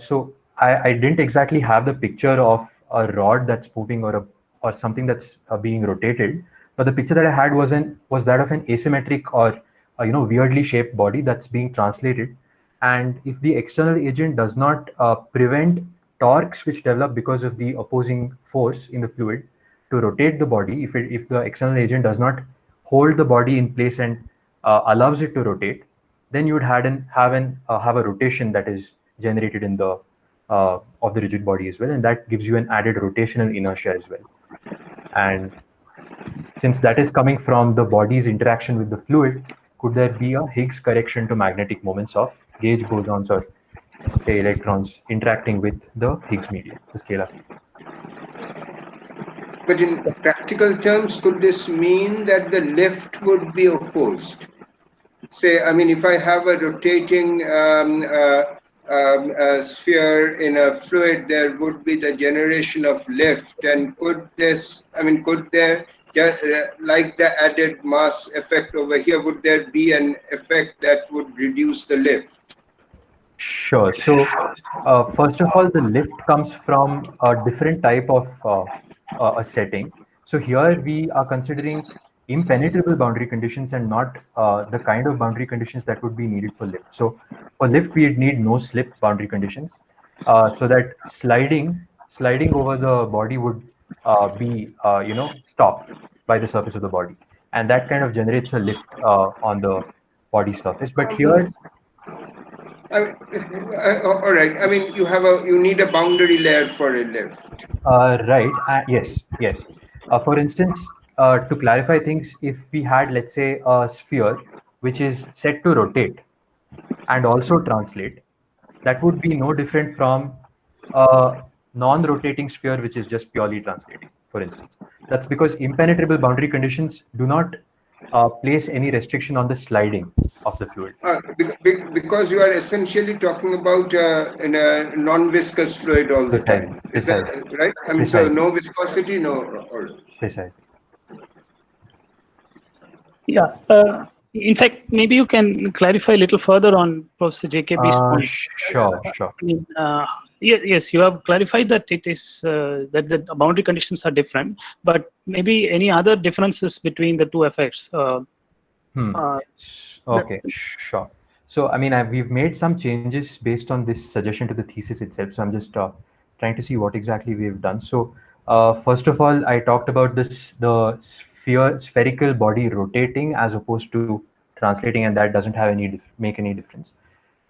so I didn't exactly have the picture of a rod that's moving or something that's being rotated, but the picture that I had was that of an asymmetric or weirdly shaped body that's being translated. And if the external agent does not prevent torques which develop because of the opposing force in the fluid to rotate the body, if the external agent does not hold the body in place and allows it to rotate, then you would have a rotation that is generated in the of the rigid body as well, and that gives you an added rotational inertia as well. And since that is coming from the body's interaction with the fluid, could there be a Higgs correction to magnetic moments of gauge bosons or say electrons interacting with the Higgs medium, the scalar field? But in practical terms, could this mean that the lift would be opposed? Say, I mean, if I have a rotating sphere in a fluid, there would be the generation of lift. And could this, I mean, could there, like the added mass effect over here, would there be an effect that would reduce the lift? Sure. So, first of all, the lift comes from a different type of a setting. So here we are considering impenetrable boundary conditions and not the kind of boundary conditions that would be needed for lift. So for lift, we need no slip boundary conditions, so that sliding over the body would be stopped by the surface of the body, and that kind of generates a lift on the body surface. But here, all right. I mean, you need a boundary layer for a lift. right. Yes. For instance, to clarify things, if we had, let's say, a sphere which is set to rotate and also translate, that would be no different from a non-rotating sphere which is just purely translating, for instance. That's because impenetrable boundary conditions do not place any restriction on the sliding of the fluid. Because you are essentially talking about in a non-viscous fluid all the time. Is that right? I mean, so no viscosity, no. Precisely. Yeah. In fact, maybe you can clarify a little further on Professor JKB's point. Sure. I mean, yes, you have clarified that it is that the boundary conditions are different, but maybe any other differences between the two effects? Okay, sure. So, I mean, we've made some changes based on this suggestion to the thesis itself. So I'm just trying to see what exactly we've done. So, first of all, I talked about the spherical body rotating as opposed to translating, and that doesn't have make any difference.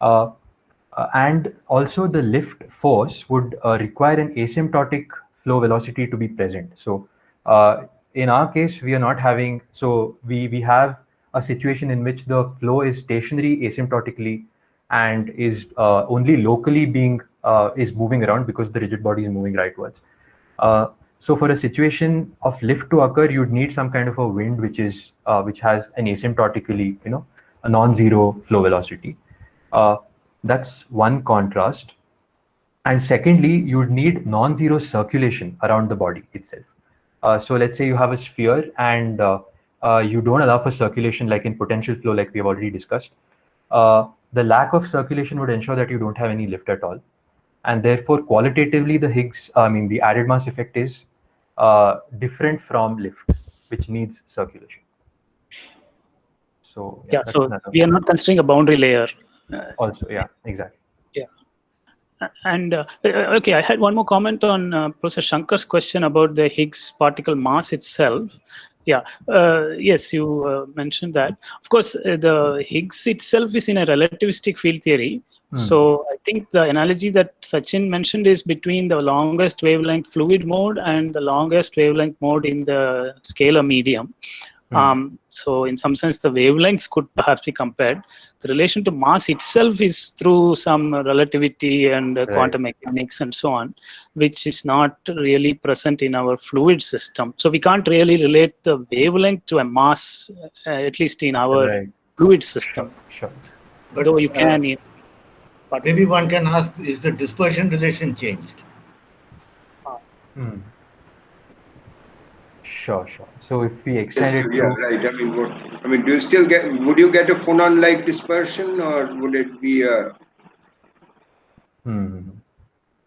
And also the lift force would require an asymptotic flow velocity to be present. So in our case, we are not having, so we have a situation in which the flow is stationary asymptotically and is only locally is moving around because the rigid body is moving rightwards. So for a situation of lift to occur, you'd need some kind of a wind which has an asymptotically, a non-zero flow velocity. That's one contrast. And secondly, you'd need non-zero circulation around the body itself. So let's say you have a sphere and you don't allow for circulation like in potential flow, like we've already discussed. The lack of circulation would ensure that you don't have any lift at all. And therefore, qualitatively, the added mass effect is different from lift, which needs circulation. So yeah, so we are not considering a boundary layer. Also, yeah, exactly. Yeah. And okay, I had one more comment on Professor Shankar's question about the Higgs particle mass itself. Yeah, yes, you mentioned that. Of course, the Higgs itself is in a relativistic field theory. So I think the analogy that Sachin mentioned is between the longest wavelength fluid mode and the longest wavelength mode in the scalar medium. So in some sense, the wavelengths could perhaps be compared. The relation to mass itself is through some relativity and quantum mechanics and so on, which is not really present in our fluid system. So we can't really relate the wavelength to a mass, at least in our fluid system. Sure. But, though you can. Maybe one can ask, is the dispersion relation changed? Sure. So if we extend it to... right. I mean, do you still would you get a phonon-like dispersion, or would it be a...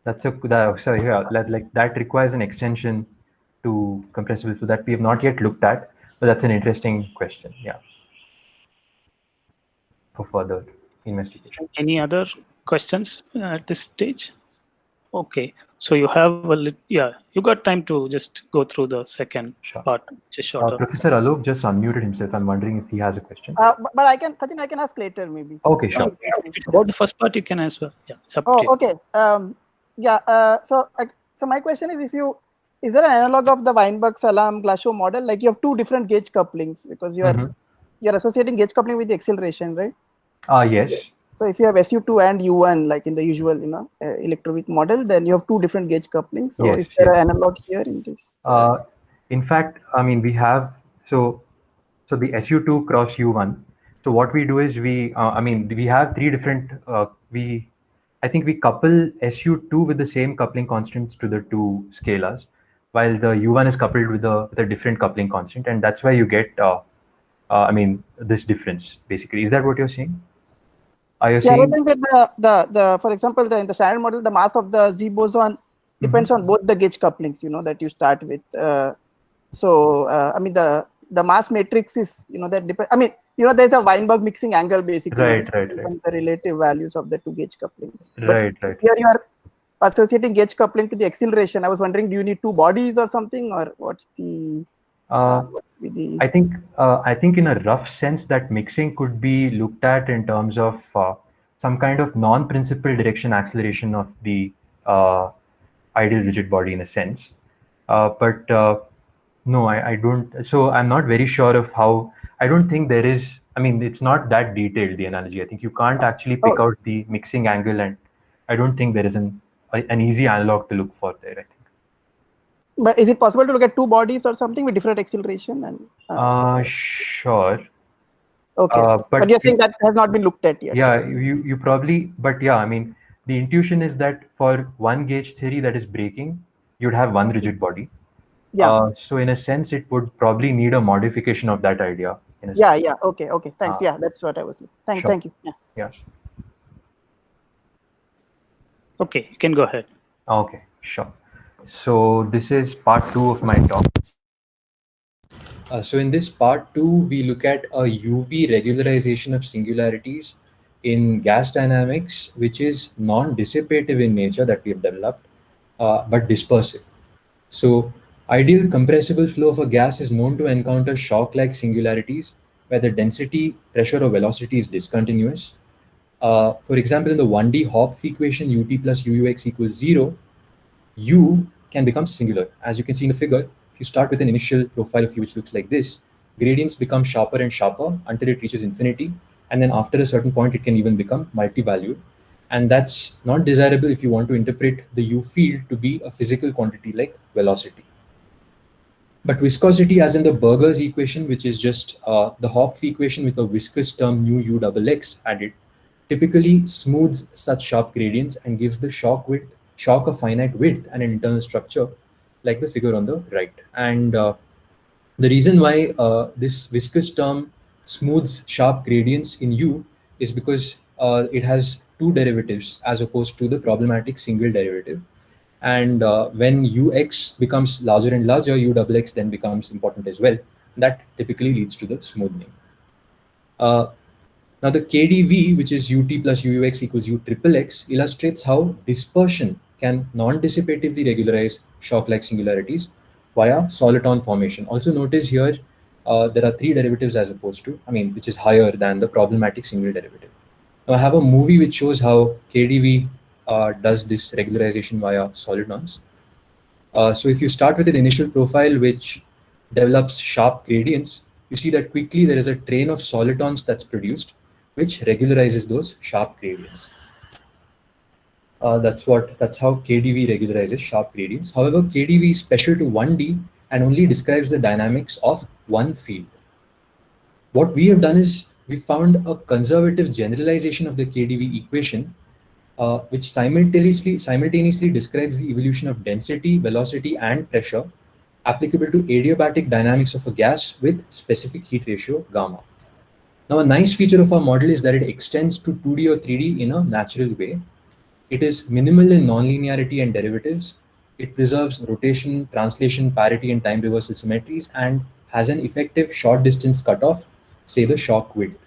that requires an extension to compressible flow that we have not yet looked at, but that's an interesting question, yeah, for further investigation. Any other questions at this stage? Okay, so you have you got time to just go through the second part, which is shorter. Professor Alok just unmuted himself. I'm wondering if he has a question. But I can ask later maybe. Okay, sure. If it's about the first part, you can as well. Yeah. It's up to you. Okay. So my question is, is there an analog of the Weinberg-Salam-Glashow model? Like you have two different gauge couplings because you are you're associating gauge coupling with the acceleration, right? Yes. So if you have SU2 and U1, like in the usual, electroweak model, then you have two different gauge couplings. So Yes, is there yes. an analog here in this? In fact, I mean, we have, so the SU2 cross U1. So what we do is we have three different, I think we couple SU2 with the same coupling constants to the two scalars, while the U1 is coupled with a different coupling constant. And that's why you get, this difference basically. Is that what you're saying? Are you Yeah, I was saying? saying that the for example, in the standard model, the mass of the Z boson depends on both the gauge couplings, that you start with. I mean, the mass matrix is, that depend. I mean, there's a Weinberg mixing angle basically. Right, which right, depends right. on the relative values of the two gauge couplings. Right, But right. here you are associating gauge coupling to the acceleration. I was wondering, do you need two bodies or something, or what's the? I think in a rough sense that mixing could be looked at in terms of some kind of non-principal direction acceleration of the ideal rigid body in a sense. But no, I don't. So I'm not very sure of how. I don't think there is. I mean, it's not that detailed, the analogy. I think you can't actually pick out the mixing angle, and I don't think there is an easy analog to look for there, I think. But is it possible to look at two bodies or something with different acceleration? And Sure. okay, but you're saying that has not been looked at yet. Yeah, you probably, but yeah, I mean, the intuition is that for one gauge theory that is breaking, you'd have one rigid body. Yeah. So in a sense, it would probably need a modification of that idea. Yeah. Okay. Thanks. Yeah, that's what I was. Thank you. Yeah. Yeah. Okay, you can go ahead. Okay, sure. So this is part 2 of my talk. So in this part 2, we look at a UV regularization of singularities in gas dynamics, which is non-dissipative in nature that we have developed, but dispersive. So ideal compressible flow of a gas is known to encounter shock-like singularities where the density, pressure, or velocity is discontinuous. For example, in the 1D Hopf equation, ut plus ux equals 0, u can become singular. As you can see in the figure, if you start with an initial profile of u which looks like this, gradients become sharper and sharper until it reaches infinity. And then after a certain point, it can even become multi-valued. And that's not desirable if you want to interpret the u field to be a physical quantity like velocity. But viscosity, as in the Burger's equation, which is just the Hopf equation with a viscous term nu u double x added, typically smooths such sharp gradients and gives the shock a finite width and an internal structure like the figure on the right. And the reason why this viscous term smooths sharp gradients in U is because it has two derivatives as opposed to the problematic single derivative. And when ux becomes larger and larger, u double x then becomes important as well. That typically leads to the smoothing. Now the KdV, which is ut plus ux equals u triple x, illustrates how dispersion can non-dissipatively regularize shock-like singularities via soliton formation. Also notice here, there are three derivatives as opposed to, which is higher than the problematic single derivative. Now I have a movie which shows how KdV does this regularization via solitons. So if you start with an initial profile which develops sharp gradients, you see that quickly there is a train of solitons that's produced, which regularizes those sharp gradients. That's how KdV regularizes sharp gradients. However, KdV is special to 1D and only describes the dynamics of one field. What we have done is we found a conservative generalization of the KdV equation, which simultaneously describes the evolution of density, velocity, and pressure applicable to adiabatic dynamics of a gas with specific heat ratio gamma. Now, a nice feature of our model is that it extends to 2D or 3D in a natural way. It is minimal in nonlinearity and derivatives. It preserves rotation, translation, parity, and time reversal symmetries, and has an effective short distance cutoff, say the shock width.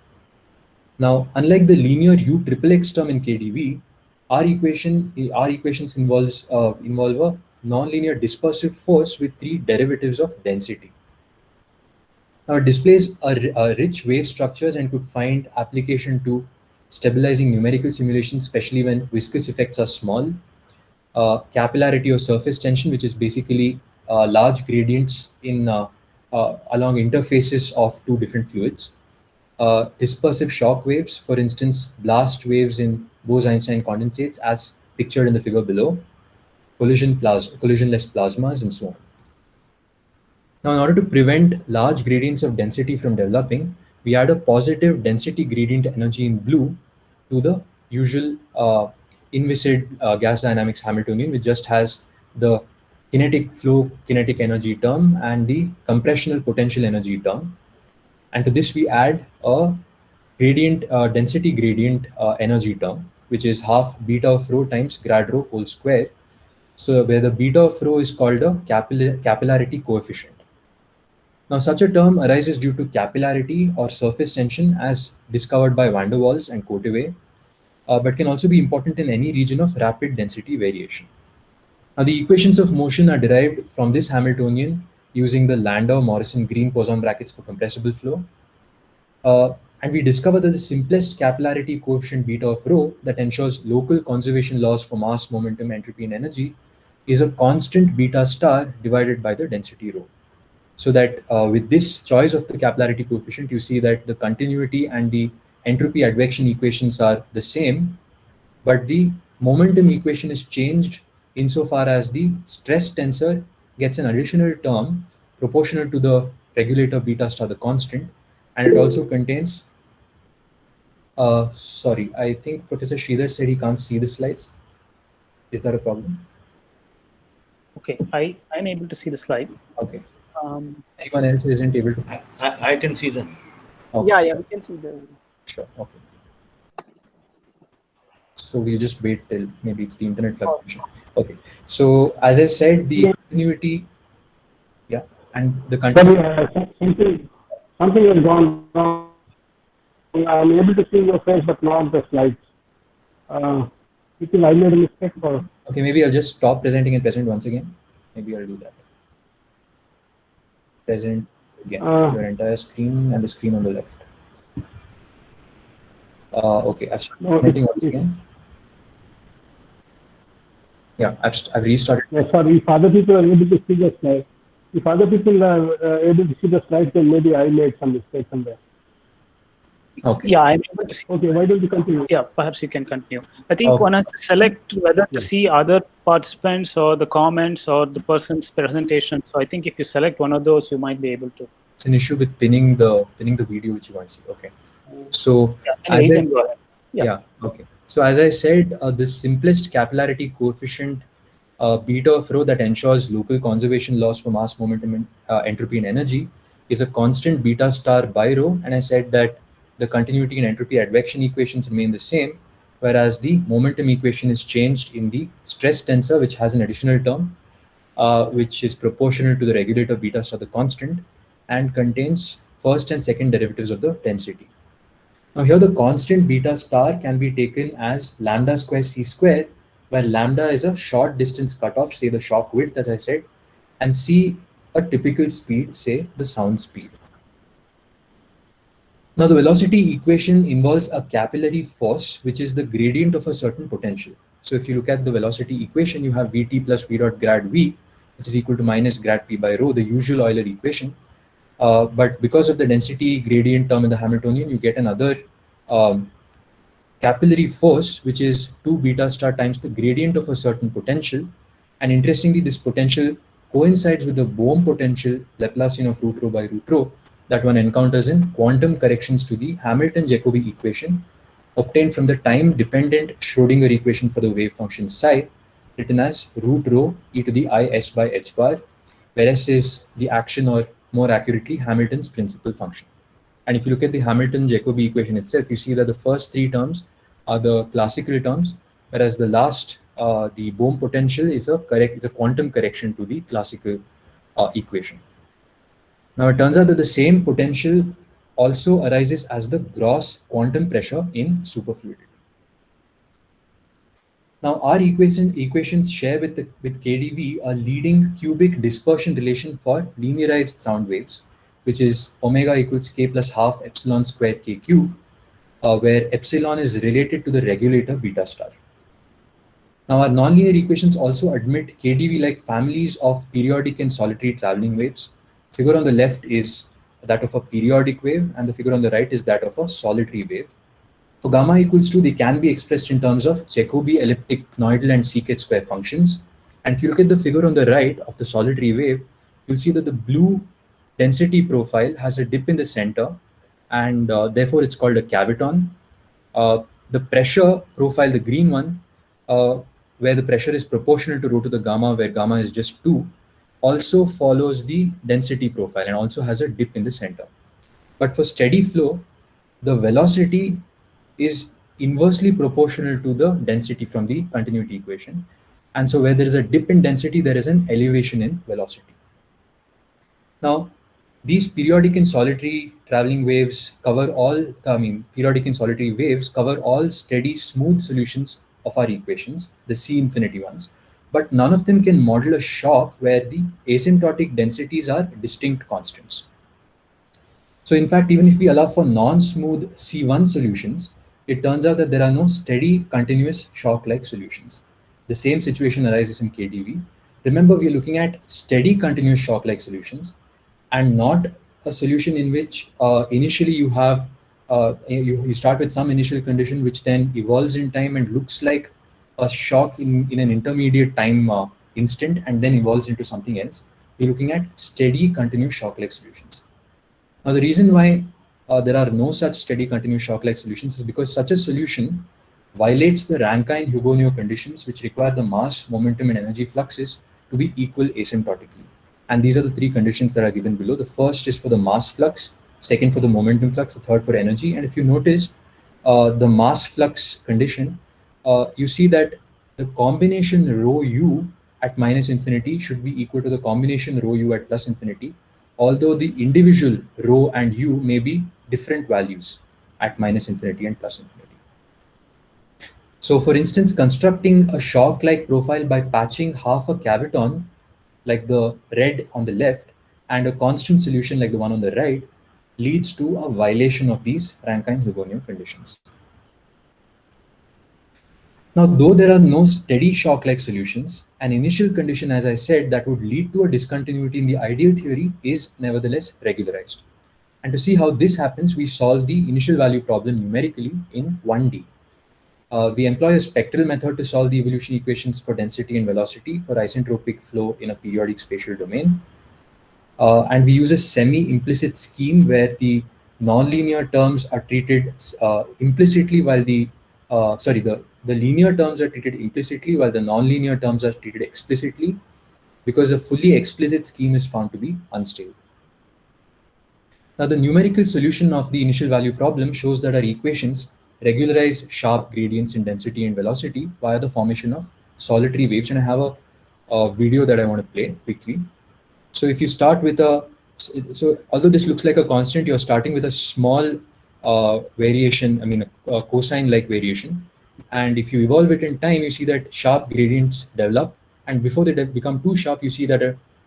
Now, unlike the linear u triple x term in KdV, our equations involve a nonlinear dispersive force with three derivatives of density. Now, it displays a rich wave structures and could find application to stabilizing numerical simulations, especially when viscous effects are small. Capillarity or surface tension, which is basically large gradients in along interfaces of two different fluids. dispersive shock waves, for instance, blast waves in Bose-Einstein condensates as pictured in the figure below, collisionless plasmas, and so on. Now, in order to prevent large gradients of density from developing, we add a positive density gradient energy in blue to the usual inviscid gas dynamics Hamiltonian, which just has the kinetic flow kinetic energy term and the compressional potential energy term. And to this, we add a gradient density gradient energy term, which is half beta of rho times grad rho whole square. So where the beta of rho is called a capillarity coefficient. Now, such a term arises due to capillarity or surface tension as discovered by van der Waals and Courteway, but can also be important in any region of rapid density variation. Now, the equations of motion are derived from this Hamiltonian using the Landau-Morrison-Green Poisson brackets for compressible flow. And we discover that the simplest capillarity coefficient beta of rho that ensures local conservation laws for mass, momentum, entropy, and energy is a constant beta star divided by the density rho. So that with this choice of the capillarity coefficient, you see that the continuity and the entropy advection equations are the same, but the momentum equation is changed insofar as the stress tensor gets an additional term proportional to the regulator beta star, the constant, and it also contains, sorry, I think Professor Sridhar said he can't see the slides. Is that a problem? Okay, I'm able to see the slide. Okay. Anyone else isn't able to? I can see them. Okay. Yeah, we can see the. Sure. Okay. So we'll just wait till maybe it's the internet fluctuation. Okay. So as I said, the continuity, yeah, and the continuity. Something has gone wrong. I'm able to see your face, but not the slides. You think I made a mistake or? Okay, maybe I'll just stop presenting and present once again. Maybe I'll do that. Present again, your entire screen and the screen on the left. Okay, I've started presenting once again. Yeah, I've restarted. Yeah, sorry, if other people are able to see the slides, if other people are able to see the slides, then maybe I made some mistake somewhere. Okay. Yeah, I'm able to see. Okay, why don't you continue? Yeah, perhaps you can continue. I think one has to select whether to see other participants or the comments or the person's presentation. So I think if you select one of those, you might be able to. It's an issue with pinning the video which you want to see. Okay. So Anyway, then go ahead. yeah. Okay. So as I said, the simplest capillarity coefficient beta of rho that ensures local conservation laws for mass, momentum, and entropy and energy is a constant beta star by rho. And I said that the continuity and entropy advection equations remain the same, whereas the momentum equation is changed in the stress tensor, which has an additional term, which is proportional to the regulator beta star, the constant, and contains first and second derivatives of the density. Now here the constant beta star can be taken as lambda square c square, where lambda is a short distance cutoff, say the shock width, as I said, and c a typical speed, say the sound speed. Now the velocity equation involves a capillary force, which is the gradient of a certain potential. So if you look at the velocity equation, you have Vt plus V dot grad V, which is equal to minus grad P by rho, the usual Euler equation. But because of the density gradient term in the Hamiltonian, you get another capillary force, which is 2 beta star times the gradient of a certain potential. And interestingly, this potential coincides with the Bohm potential, Laplacian of root rho by root rho, that one encounters in quantum corrections to the Hamilton-Jacobi equation obtained from the time-dependent Schrodinger equation for the wave function psi, written as root rho e to the I s by h bar, where s is the action, or more accurately, Hamilton's principal function. And if you look at the Hamilton-Jacobi equation itself, you see that the first 3 terms are the classical terms, whereas the last, the Bohm potential, is a quantum correction to the classical equation. Now it turns out that the same potential also arises as the gross quantum pressure in superfluidity. Now our equations share with KdV a leading cubic dispersion relation for linearized sound waves, which is omega equals k plus half epsilon squared k cube, where epsilon is related to the regulator beta star. Now our nonlinear equations also admit KdV-like families of periodic and solitary traveling waves. Figure on the left is that of a periodic wave, and the figure on the right is that of a solitary wave. For gamma equals 2, they can be expressed in terms of Jacobi elliptic Noidal and secant square functions. And if you look at the figure on the right of the solitary wave, you'll see that the blue density profile has a dip in the center, and therefore it's called a caviton. The pressure profile, the green one, where the pressure is proportional to rho to the gamma, where gamma is just 2, also follows the density profile and also has a dip in the center. But for steady flow, the velocity is inversely proportional to the density from the continuity equation. And so where there is a dip in density, there is an elevation in velocity. Now, these periodic and solitary traveling waves cover all, periodic and solitary waves cover all steady, smooth solutions of our equations, the C infinity ones, but none of them can model a shock where the asymptotic densities are distinct constants. So in fact, even if we allow for non-smooth C1 solutions, it turns out that there are no steady, continuous shock-like solutions. The same situation arises in KdV. Remember, we are looking at steady, continuous shock-like solutions, and not a solution in which initially you have you start with some initial condition which then evolves in time and looks like a shock in an intermediate time instant and then evolves into something else. We're looking at steady, continuous shock-like solutions. Now, the reason why there are no such steady, continuous shock-like solutions is because such a solution violates the Rankine-Hugoniot conditions, which require the mass, momentum, and energy fluxes to be equal asymptotically. And these are the three conditions that are given below. The first is for the mass flux, second for the momentum flux, the third for energy. And if you notice the mass flux condition, you see that the combination rho u at minus infinity should be equal to the combination rho u at plus infinity, although the individual rho and u may be different values at minus infinity and plus infinity. So for instance, constructing a shock-like profile by patching half a caviton, like the red on the left, and a constant solution like the one on the right, leads to a violation of these Rankine-Hugoniot conditions. Now, though there are no steady shock-like solutions, an initial condition, as I said, that would lead to a discontinuity in the ideal theory is nevertheless regularized. And to see how this happens, we solve the initial value problem numerically in 1D. We employ a spectral method to solve the evolution equations for density and velocity for isentropic flow in a periodic spatial domain. And we use a semi-implicit scheme where the nonlinear terms are treated implicitly while the linear terms are treated implicitly while the nonlinear terms are treated explicitly, because a fully explicit scheme is found to be unstable. Now, the numerical solution of the initial value problem shows that our equations regularize sharp gradients in density and velocity via the formation of solitary waves. And I have a video that I want to play quickly. So if you start with so although this looks like a constant, you're starting with a small variation, a cosine-like variation. And if you evolve it in time, you see that sharp gradients develop. And before they become too sharp, you see that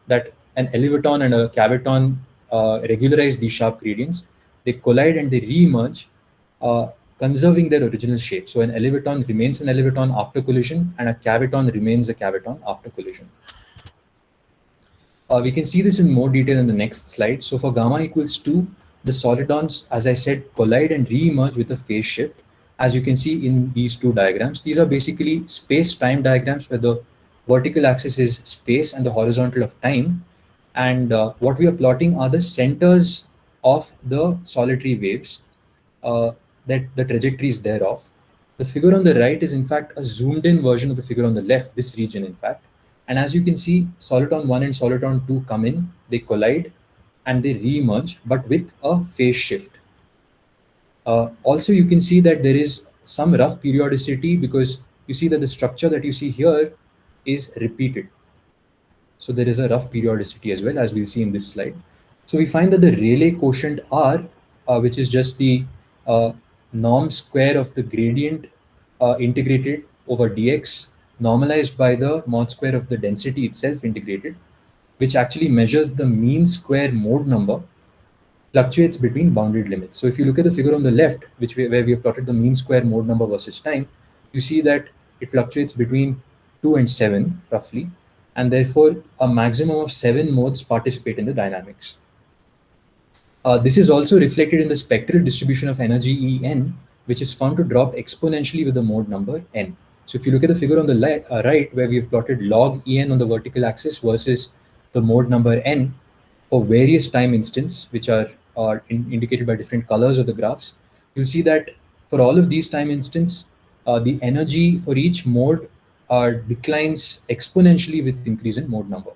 an elevaton and a caviton regularize these sharp gradients. They collide and they re-emerge, conserving their original shape. So an elevaton remains an elevaton after collision, and a caviton remains a caviton after collision. We can see this in more detail in the next slide. So for gamma equals 2, the solitons, as I said, collide and re-emerge with a phase shift, as you can see in these two diagrams. These are basically space-time diagrams where the vertical axis is space and the horizontal of time. And what we are plotting are the centers of the solitary waves, that the trajectories thereof. The figure on the right is in fact a zoomed in version of the figure on the left, this region in fact. And as you can see, soliton 1 and soliton 2 come in, they collide, and they re-emerge, but with a phase shift. Also, you can see that there is some rough periodicity because you see that the structure that you see here is repeated. So there is a rough periodicity as well, as we'll see in this slide. So we find that the Rayleigh quotient R, which is just the norm square of the gradient integrated over dx, normalized by the mod square of the density itself integrated, which actually measures the mean square mode number, fluctuates between bounded limits. So if you look at the figure on the left, where we have plotted the mean square mode number versus time, you see that it fluctuates between 2 and 7 roughly, and therefore a maximum of 7 modes participate in the dynamics. This is also reflected in the spectral distribution of energy En, which is found to drop exponentially with the mode number n. So if you look at the figure on the right, where we've plotted log En on the vertical axis versus the mode number n for various time instants, which are indicated by different colors of the graphs, you'll see that for all of these time instants, the energy for each mode declines exponentially with increase in mode number.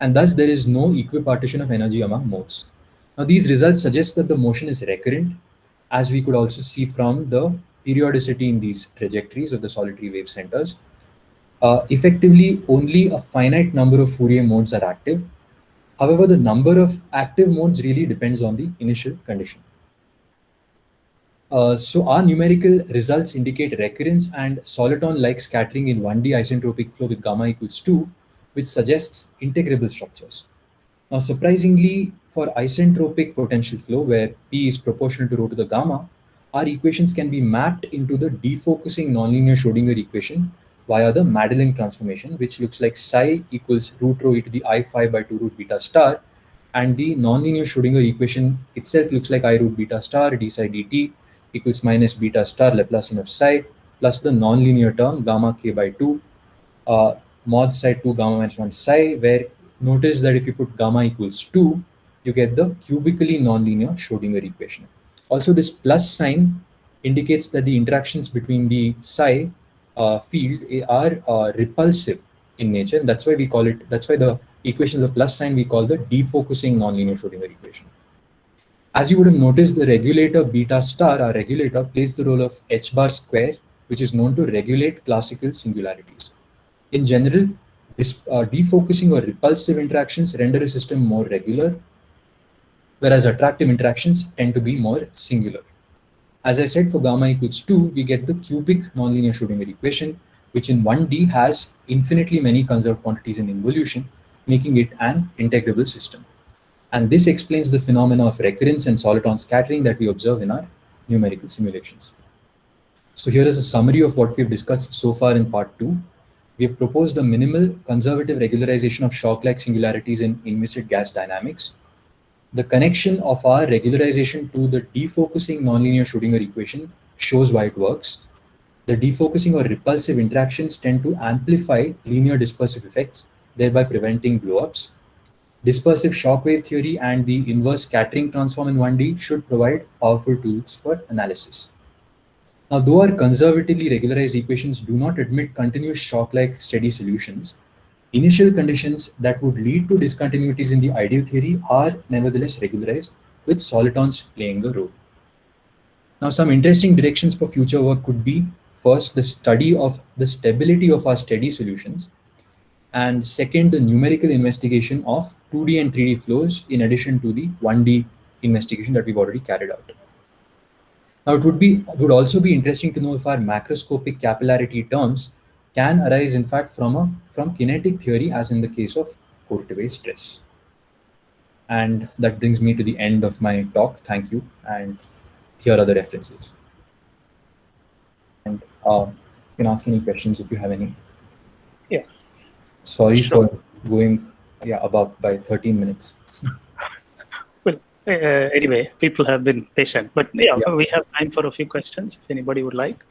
And thus there is no equipartition of energy among modes. Now these results suggest that the motion is recurrent, as we could also see from the periodicity in these trajectories of the solitary wave centers. Effectively, only a finite number of Fourier modes are active. However, the number of active modes really depends on the initial condition. So our numerical results indicate recurrence and soliton-like scattering in 1D isentropic flow with gamma equals 2, which suggests integrable structures. Now, surprisingly, for isentropic potential flow, where P is proportional to rho to the gamma, our equations can be mapped into the defocusing nonlinear Schrodinger equation via the Madelung transformation, which looks like psi equals root rho e to the I phi by 2 root beta star, and the nonlinear Schrodinger equation itself looks like I root beta star d psi dt equals minus beta star Laplacian of psi plus the nonlinear term gamma k by 2 mod psi 2 gamma minus 1 psi, where notice that if you put gamma equals 2, you get the cubically nonlinear Schrodinger equation. Also, this plus sign indicates that the interactions between the psi field are repulsive in nature. And that's why we call it, that's why the equation of the plus sign we call the defocusing nonlinear Schrodinger equation. As you would have noticed, the regulator beta star, our regulator, plays the role of h bar square, which is known to regulate classical singularities. In general, defocusing or repulsive interactions render a system more regular, whereas attractive interactions tend to be more singular. As I said, for gamma equals 2, we get the cubic nonlinear Schrodinger equation, which in 1D has infinitely many conserved quantities in involution, making it an integrable system. And this explains the phenomena of recurrence and soliton scattering that we observe in our numerical simulations. So here is a summary of what we've discussed so far in part 2. We have proposed a minimal conservative regularization of shock-like singularities in inviscid gas dynamics. The connection of our regularization to the defocusing nonlinear Schrodinger equation shows why it works. The defocusing or repulsive interactions tend to amplify linear dispersive effects, thereby preventing blowups. Dispersive shockwave theory and the inverse scattering transform in 1D should provide powerful tools for analysis. Now, though our conservatively regularized equations do not admit continuous shock-like steady solutions, initial conditions that would lead to discontinuities in the ideal theory are nevertheless regularized, with solitons playing a role. Now, some interesting directions for future work could be, first, the study of the stability of our steady solutions, and second, the numerical investigation of 2D and 3D flows in addition to the 1D investigation that we've already carried out. Now, it would also be interesting to know if our macroscopic capillarity terms can arise, in fact, from kinetic theory, as in the case of Courteway stress. And that brings me to the end of my talk. Thank you. And here are the references. And you can ask any questions if you have any. Yeah. Sorry for going above by 13 minutes. Well, anyway, people have been patient, but we have time for a few questions if anybody would like.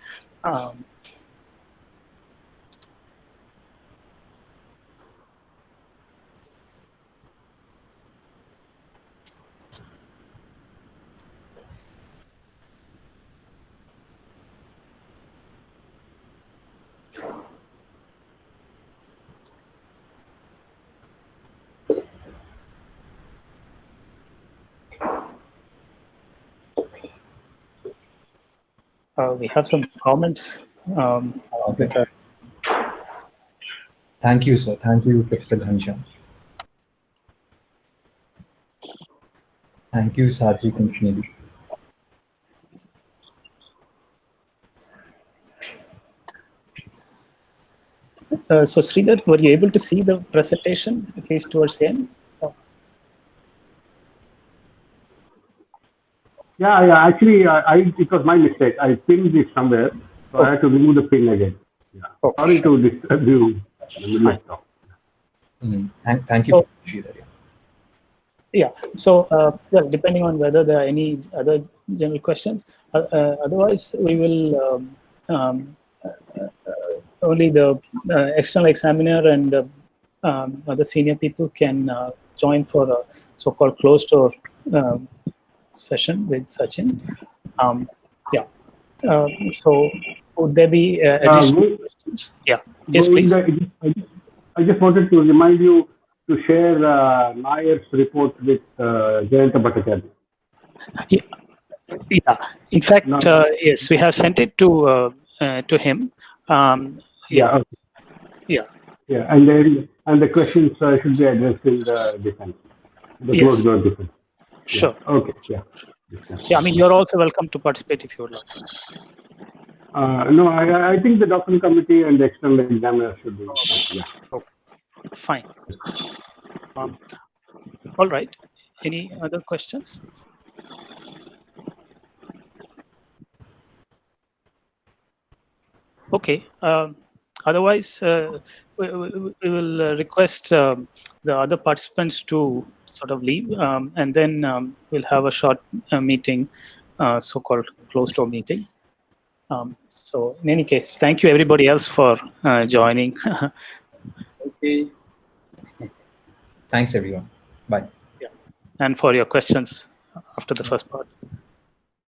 We have some comments. Okay. Thank you, sir. Thank you, Professor Ghanshyam. Thank you, Sathik and Srinidhi. So Sridhar, were you able to see the presentation at least towards the end? Yeah. Actually, it was my mistake. I pinned this somewhere, so I had to remove the pin again. Yeah. Sorry to disturb you in the middle of talk. Thank you, Sridhar. Yeah. So, well, depending on whether there are any other general questions, otherwise we will only the external examiner and other senior people can join for a so-called closed-door session with Sachin. Yeah. So, would there be additional questions? Yeah. Yes, please. I just wanted to remind you to share Nayar's report with Jayanta Bhattacharya. Yeah. In fact, yes, we have sent it to him. Yeah. Okay. Yeah. Yeah, and the questions should be addressed in the defense, the Yes. closed door defense. Sure. Yeah. Okay. Yeah. Yeah. I mean, you're also welcome to participate if you would like. No, I think the document committee and the external examiner should be. Yeah. Fine. All right. Any other questions? Okay. Otherwise, we will request the other participants to sort of leave, and then we'll have a short meeting, so-called closed-door meeting. So, in any case, thank you everybody else for joining. Okay. Thanks, everyone. Bye. And for your questions after the first part.